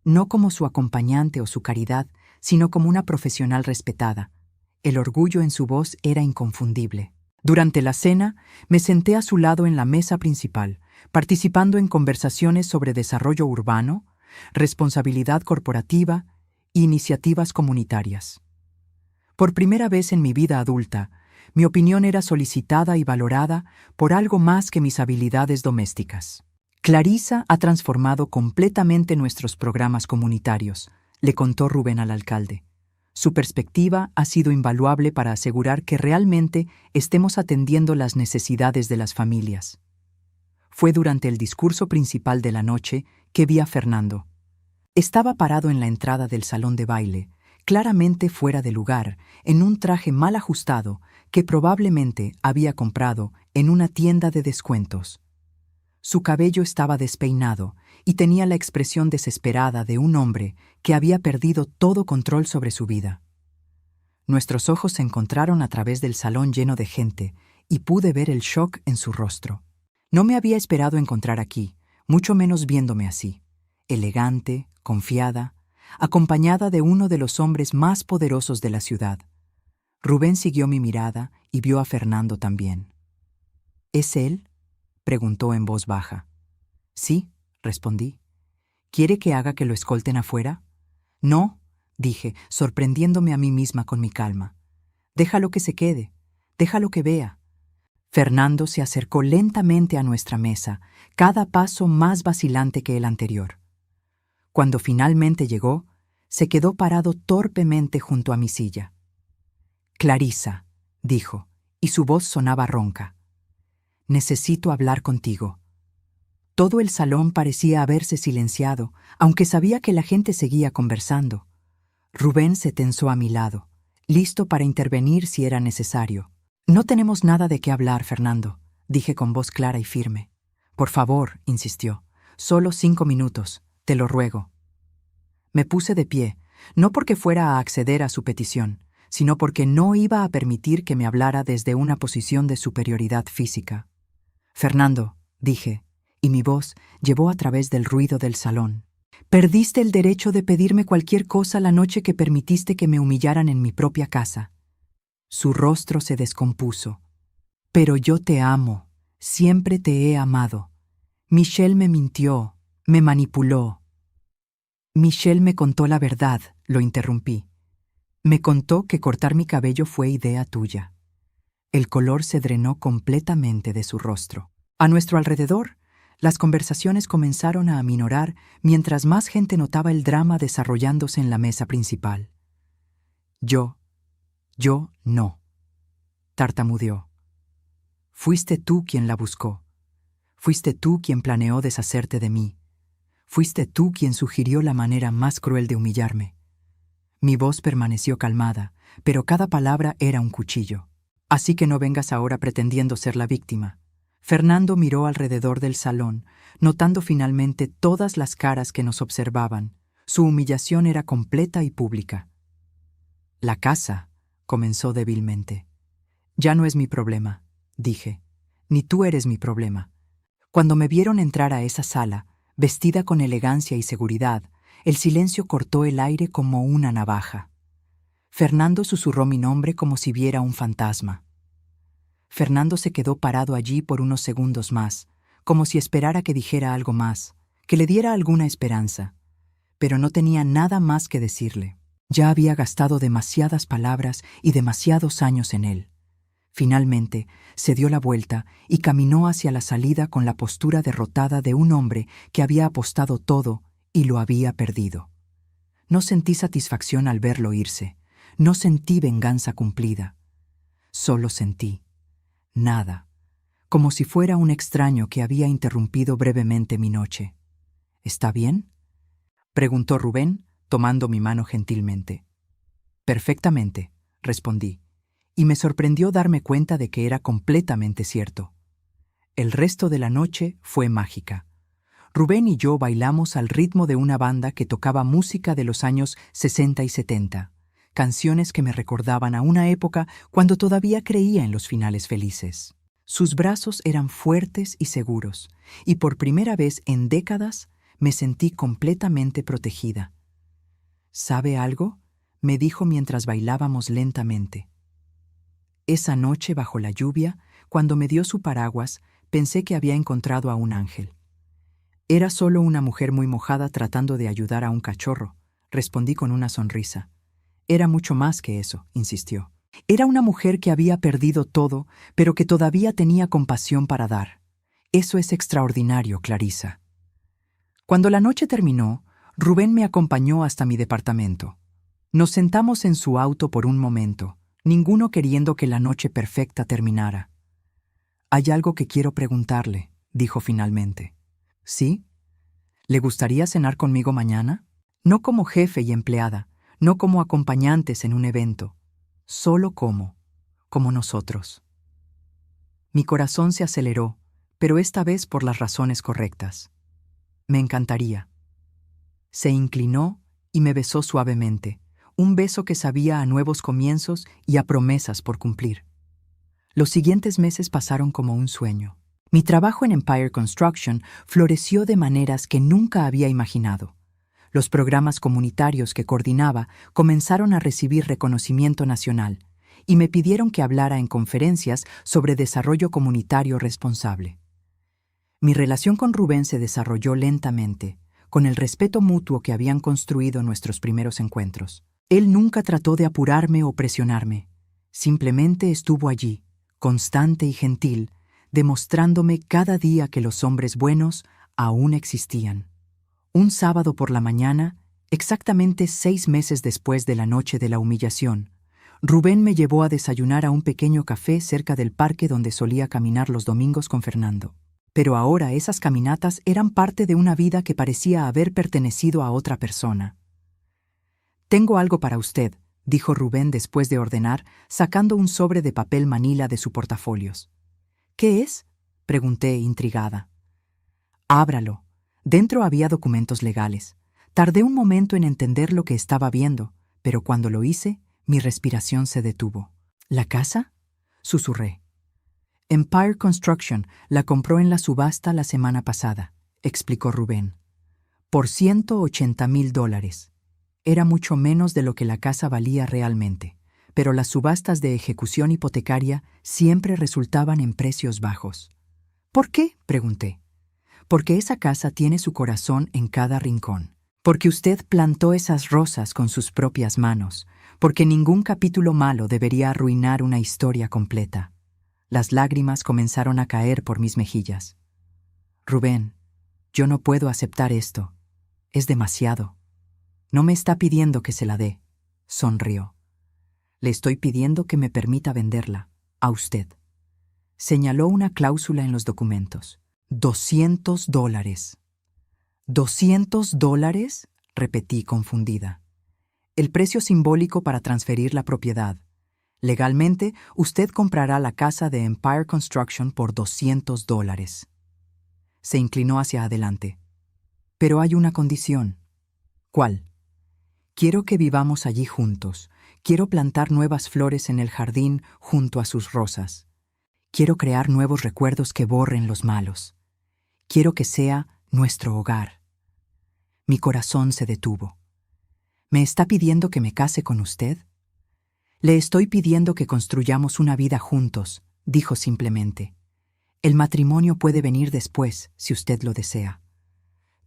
No como su acompañante o su caridad, sino como una profesional respetada. El orgullo en su voz era inconfundible. Durante la cena, me senté a su lado en la mesa principal, participando en conversaciones sobre desarrollo urbano, responsabilidad corporativa e iniciativas comunitarias. Por primera vez en mi vida adulta, mi opinión era solicitada y valorada por algo más que mis habilidades domésticas. «Clarisa ha transformado completamente nuestros programas comunitarios», le contó Rubén al alcalde. «Su perspectiva ha sido invaluable para asegurar que realmente estemos atendiendo las necesidades de las familias». Fue durante el discurso principal de la noche que vi a Fernando. Estaba parado en la entrada del salón de baile, claramente fuera de lugar, en un traje mal ajustado que probablemente había comprado en una tienda de descuentos. Su cabello estaba despeinado y tenía la expresión desesperada de un hombre que había perdido todo control sobre su vida. Nuestros ojos se encontraron a través del salón lleno de gente y pude ver el shock en su rostro. No me había esperado encontrar aquí, mucho menos viéndome así, elegante, confiada, acompañada de uno de los hombres más poderosos de la ciudad. Rubén siguió mi mirada y vio a Fernando también. «¿Es él?», preguntó en voz baja. «Sí», respondí. «¿Quiere que haga que lo escolten afuera?». «No», dije, sorprendiéndome a mí misma con mi calma. «Déjalo que se quede, déjalo que vea». Fernando se acercó lentamente a nuestra mesa, cada paso más vacilante que el anterior. Cuando finalmente llegó, se quedó parado torpemente junto a mi silla. Clarisa, dijo, y su voz sonaba ronca. Necesito hablar contigo. Todo el salón parecía haberse silenciado, aunque sabía que la gente seguía conversando. Rubén se tensó a mi lado, listo para intervenir si era necesario. No tenemos nada de qué hablar, Fernando, dije con voz clara y firme. Por favor, insistió, solo 5 minutos, te lo ruego. Me puse de pie, no porque fuera a acceder a su petición, sino porque no iba a permitir que me hablara desde una posición de superioridad física. Fernando, dije, y mi voz llevó a través del ruido del salón. Perdiste el derecho de pedirme cualquier cosa la noche que permitiste que me humillaran en mi propia casa. Su rostro se descompuso. Pero yo te amo, siempre te he amado. Michelle me mintió, me manipuló. Michelle me contó la verdad, lo interrumpí. Me contó que cortar mi cabello fue idea tuya. El color se drenó completamente de su rostro. A nuestro alrededor, las conversaciones comenzaron a aminorar mientras más gente notaba el drama desarrollándose en la mesa principal. Yo no, tartamudeó. Fuiste tú quien la buscó. Fuiste tú quien planeó deshacerte de mí. Fuiste tú quien sugirió la manera más cruel de humillarme. Mi voz permaneció calmada, pero cada palabra era un cuchillo. Así que no vengas ahora pretendiendo ser la víctima. Fernando miró alrededor del salón, notando finalmente todas las caras que nos observaban. Su humillación era completa y pública. La casa, comenzó débilmente. Ya no es mi problema, dije. Ni tú eres mi problema. Cuando me vieron entrar a esa sala, vestida con elegancia y seguridad, el silencio cortó el aire como una navaja. Fernando susurró mi nombre como si viera un fantasma. Fernando se quedó parado allí por unos segundos más, como si esperara que dijera algo más, que le diera alguna esperanza. Pero no tenía nada más que decirle. Ya había gastado demasiadas palabras y demasiados años en él. Finalmente, se dio la vuelta y caminó hacia la salida con la postura derrotada de un hombre que había apostado todo y lo había perdido. No sentí satisfacción al verlo irse. No sentí venganza cumplida. Solo sentí nada, como si fuera un extraño que había interrumpido brevemente mi noche. ¿Está bien?, preguntó Rubén, tomando mi mano gentilmente. Perfectamente, respondí, y me sorprendió darme cuenta de que era completamente cierto. El resto de la noche fue mágica. Rubén y yo bailamos al ritmo de una banda que tocaba música de los años 60 y 70, canciones que me recordaban a una época cuando todavía creía en los finales felices. Sus brazos eran fuertes y seguros, y por primera vez en décadas me sentí completamente protegida. ¿Sabe algo?, me dijo mientras bailábamos lentamente. Esa noche bajo la lluvia, cuando me dio su paraguas, pensé que había encontrado a un ángel. Era solo una mujer muy mojada tratando de ayudar a un cachorro, respondí con una sonrisa. Era mucho más que eso, insistió. Era una mujer que había perdido todo, pero que todavía tenía compasión para dar. Eso es extraordinario, Clarisa. Cuando la noche terminó, Rubén me acompañó hasta mi departamento. Nos sentamos en su auto por un momento, ninguno queriendo que la noche perfecta terminara. «Hay algo que quiero preguntarle», dijo finalmente. «¿Sí? ¿Le gustaría cenar conmigo mañana? No como jefe y empleada, no como acompañantes en un evento, solo como nosotros». Mi corazón se aceleró, pero esta vez por las razones correctas. «Me encantaría». Se inclinó y me besó suavemente, un beso que sabía a nuevos comienzos y a promesas por cumplir. Los siguientes meses pasaron como un sueño. Mi trabajo en Empire Construction floreció de maneras que nunca había imaginado. Los programas comunitarios que coordinaba comenzaron a recibir reconocimiento nacional y me pidieron que hablara en conferencias sobre desarrollo comunitario responsable. Mi relación con Rubén se desarrolló lentamente, con el respeto mutuo que habían construido nuestros primeros encuentros. Él nunca trató de apurarme o presionarme. Simplemente estuvo allí, constante y gentil, demostrándome cada día que los hombres buenos aún existían. Un sábado por la mañana, exactamente 6 meses después de la noche de la humillación, Rubén me llevó a desayunar a un pequeño café cerca del parque donde solía caminar los domingos con Fernando. Pero ahora esas caminatas eran parte de una vida que parecía haber pertenecido a otra persona. «Tengo algo para usted», dijo Rubén después de ordenar, sacando un sobre de papel manila de su portafolios. «¿Qué es?», pregunté intrigada. «Ábralo». Dentro había documentos legales. Tardé un momento en entender lo que estaba viendo, pero cuando lo hice, mi respiración se detuvo. «¿La casa?», susurré. «Empire Construction la compró en la subasta la semana pasada», explicó Rubén. «Por $180,000. Era mucho menos de lo que la casa valía realmente, pero las subastas de ejecución hipotecaria siempre resultaban en precios bajos». «¿Por qué?», pregunté. «Porque esa casa tiene su corazón en cada rincón. Porque usted plantó esas rosas con sus propias manos. Porque ningún capítulo malo debería arruinar una historia completa». Las lágrimas comenzaron a caer por mis mejillas. «Rubén, yo no puedo aceptar esto. Es demasiado». «No me está pidiendo que se la dé», sonrió. «Le estoy pidiendo que me permita venderla, a usted». Señaló una cláusula en los documentos. $200. «¿$200?», repetí confundida. «El precio simbólico para transferir la propiedad. Legalmente, usted comprará la casa de Empire Construction por $200. Se inclinó hacia adelante. «Pero hay una condición». «¿Cuál?». «Quiero que vivamos allí juntos. Quiero plantar nuevas flores en el jardín junto a sus rosas. Quiero crear nuevos recuerdos que borren los malos. Quiero que sea nuestro hogar». Mi corazón se detuvo. «¿Me está pidiendo que me case con usted?». «Le estoy pidiendo que construyamos una vida juntos», dijo simplemente. «El matrimonio puede venir después, si usted lo desea.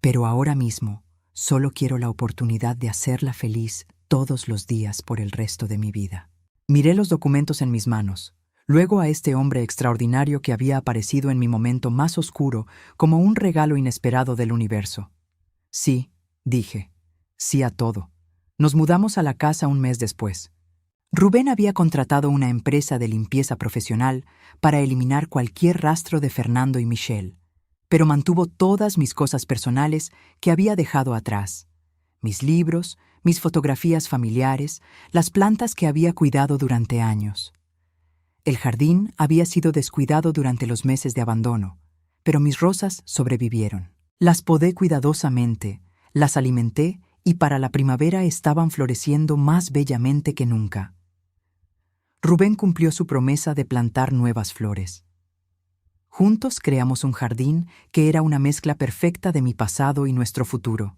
Pero ahora mismo, solo quiero la oportunidad de hacerla feliz todos los días por el resto de mi vida». Miré los documentos en mis manos, luego a este hombre extraordinario que había aparecido en mi momento más oscuro como un regalo inesperado del universo. «Sí», dije, «sí a todo». Nos mudamos a la casa un mes después. Rubén había contratado una empresa de limpieza profesional para eliminar cualquier rastro de Fernando y Michelle, pero mantuvo todas mis cosas personales que había dejado atrás: mis libros, mis fotografías familiares, las plantas que había cuidado durante años. El jardín había sido descuidado durante los meses de abandono, pero mis rosas sobrevivieron. Las podé cuidadosamente, las alimenté y para la primavera estaban floreciendo más bellamente que nunca. Rubén cumplió su promesa de plantar nuevas flores. Juntos creamos un jardín que era una mezcla perfecta de mi pasado y nuestro futuro.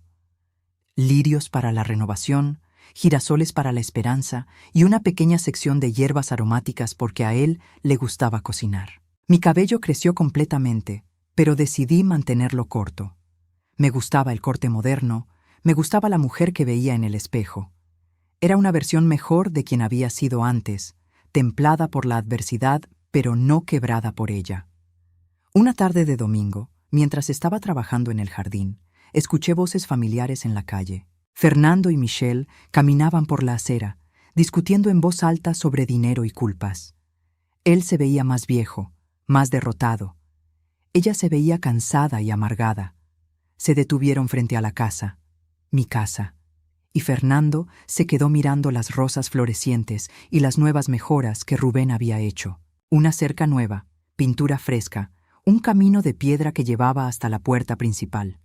Lirios para la renovación, girasoles para la esperanza y una pequeña sección de hierbas aromáticas porque a él le gustaba cocinar. Mi cabello creció completamente, pero decidí mantenerlo corto. Me gustaba el corte moderno, me gustaba la mujer que veía en el espejo. Era una versión mejor de quien había sido antes, templada por la adversidad, pero no quebrada por ella. Una tarde de domingo, mientras estaba trabajando en el jardín, escuché voces familiares en la calle. Fernando y Michelle caminaban por la acera, discutiendo en voz alta sobre dinero y culpas. Él se veía más viejo, más derrotado. Ella se veía cansada y amargada. Se detuvieron frente a la casa, mi casa, y Fernando se quedó mirando las rosas florecientes y las nuevas mejoras que Rubén había hecho. Una cerca nueva, pintura fresca, un camino de piedra que llevaba hasta la puerta principal.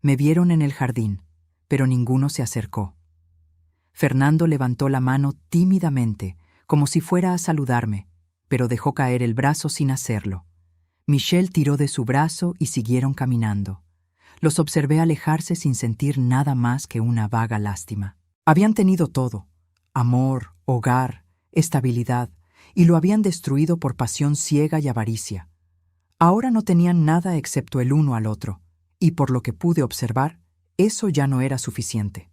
Me vieron en el jardín, pero ninguno se acercó. Fernando levantó la mano tímidamente, como si fuera a saludarme, pero dejó caer el brazo sin hacerlo. Michelle tiró de su brazo y siguieron caminando. Los observé alejarse sin sentir nada más que una vaga lástima. Habían tenido todo: amor, hogar, estabilidad, y lo habían destruido por pasión ciega y avaricia. Ahora no tenían nada excepto el uno al otro, y por lo que pude observar, eso ya no era suficiente.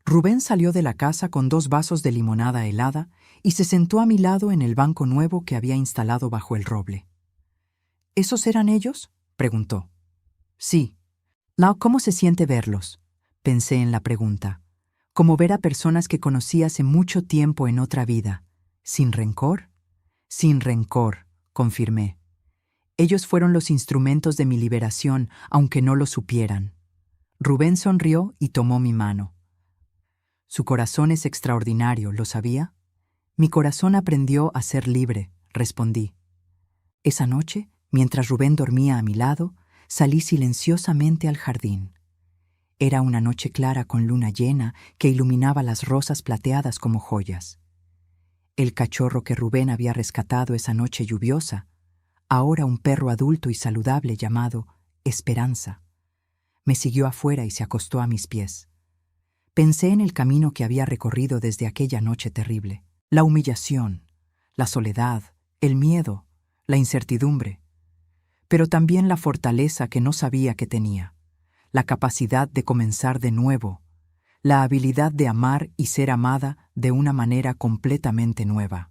Rubén salió de la casa con 2 vasos de limonada helada y se sentó a mi lado en el banco nuevo que había instalado bajo el roble. ¿Esos eran ellos?, preguntó. Sí. «Lau, ¿cómo se siente verlos?», pensé en la pregunta. como ver a personas que conocí hace mucho tiempo en otra vida. ¿Sin rencor? Sin rencor, confirmé. Ellos fueron los instrumentos de mi liberación, aunque no lo supieran. Rubén sonrió y tomó mi mano. Su corazón es extraordinario, ¿lo sabía? Mi corazón aprendió a ser libre, respondí. Esa noche, mientras Rubén dormía a mi lado, salí silenciosamente al jardín. Era una noche clara con luna llena que iluminaba las rosas plateadas como joyas. El cachorro que Rubén había rescatado esa noche lluviosa, ahora un perro adulto y saludable llamado Esperanza, me siguió afuera y se acostó a mis pies. Pensé en el camino que había recorrido desde aquella noche terrible. La humillación, la soledad, el miedo, la incertidumbre, pero también la fortaleza que no sabía que tenía, la capacidad de comenzar de nuevo, la habilidad de amar y ser amada de una manera completamente nueva.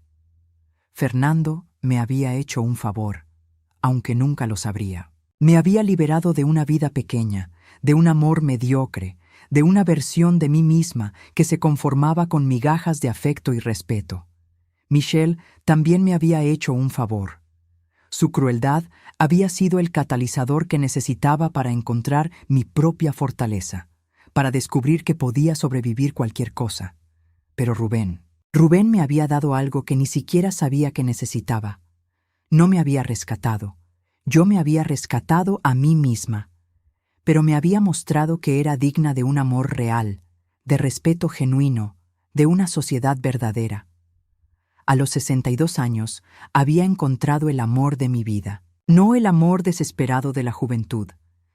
Fernando me había hecho un favor, aunque nunca lo sabría. Me había liberado de una vida pequeña, de un amor mediocre, de una versión de mí misma que se conformaba con migajas de afecto y respeto. Michelle también me había hecho un favor. Su crueldad había sido el catalizador que necesitaba para encontrar mi propia fortaleza, para descubrir que podía sobrevivir cualquier cosa. Pero Rubén me había dado algo que ni siquiera sabía que necesitaba. No me había rescatado. Yo me había rescatado a mí misma. Pero me había mostrado que era digna de un amor real, de respeto genuino, de una sociedad verdadera. A los 62 años había encontrado el amor de mi vida. No el amor desesperado de la juventud,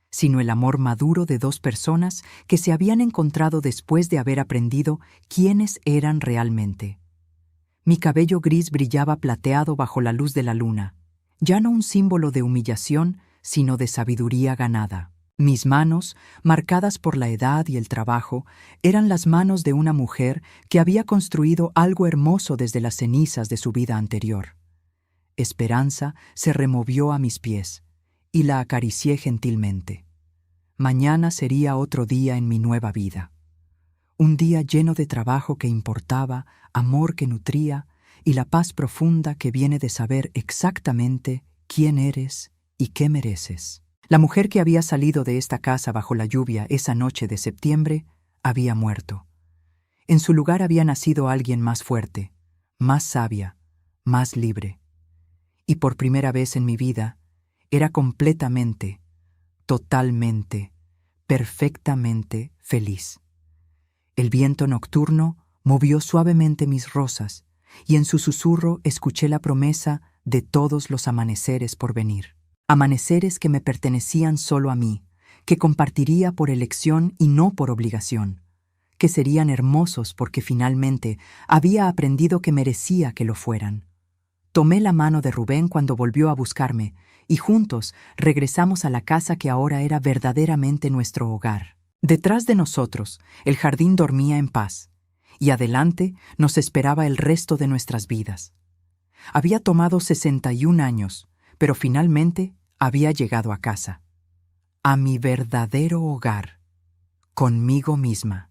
sino el amor maduro de dos personas que se habían encontrado después de haber aprendido quiénes eran realmente. Mi cabello gris brillaba plateado bajo la luz de la luna, ya no un símbolo de humillación, sino de sabiduría ganada. Mis manos, marcadas por la edad y el trabajo, eran las manos de una mujer que había construido algo hermoso desde las cenizas de su vida anterior. Esperanza se removió a mis pies y la acaricié gentilmente. Mañana sería otro día en mi nueva vida. Un día lleno de trabajo que importaba, amor que nutría y la paz profunda que viene de saber exactamente quién eres y qué mereces. La mujer que había salido de esta casa bajo la lluvia esa noche de septiembre había muerto. En su lugar había nacido alguien más fuerte, más sabia, más libre. Y por primera vez en mi vida, era completamente, totalmente, perfectamente feliz. El viento nocturno movió suavemente mis rosas, y en su susurro escuché la promesa de todos los amaneceres por venir. Amaneceres que me pertenecían solo a mí, que compartiría por elección y no por obligación, que serían hermosos porque finalmente había aprendido que merecía que lo fueran. Tomé la mano de Rubén cuando volvió a buscarme, y juntos regresamos a la casa que ahora era verdaderamente nuestro hogar. Detrás de nosotros, el jardín dormía en paz, y adelante nos esperaba el resto de nuestras vidas. Había tomado 61 años, pero finalmente había llegado a casa, a mi verdadero hogar, conmigo misma.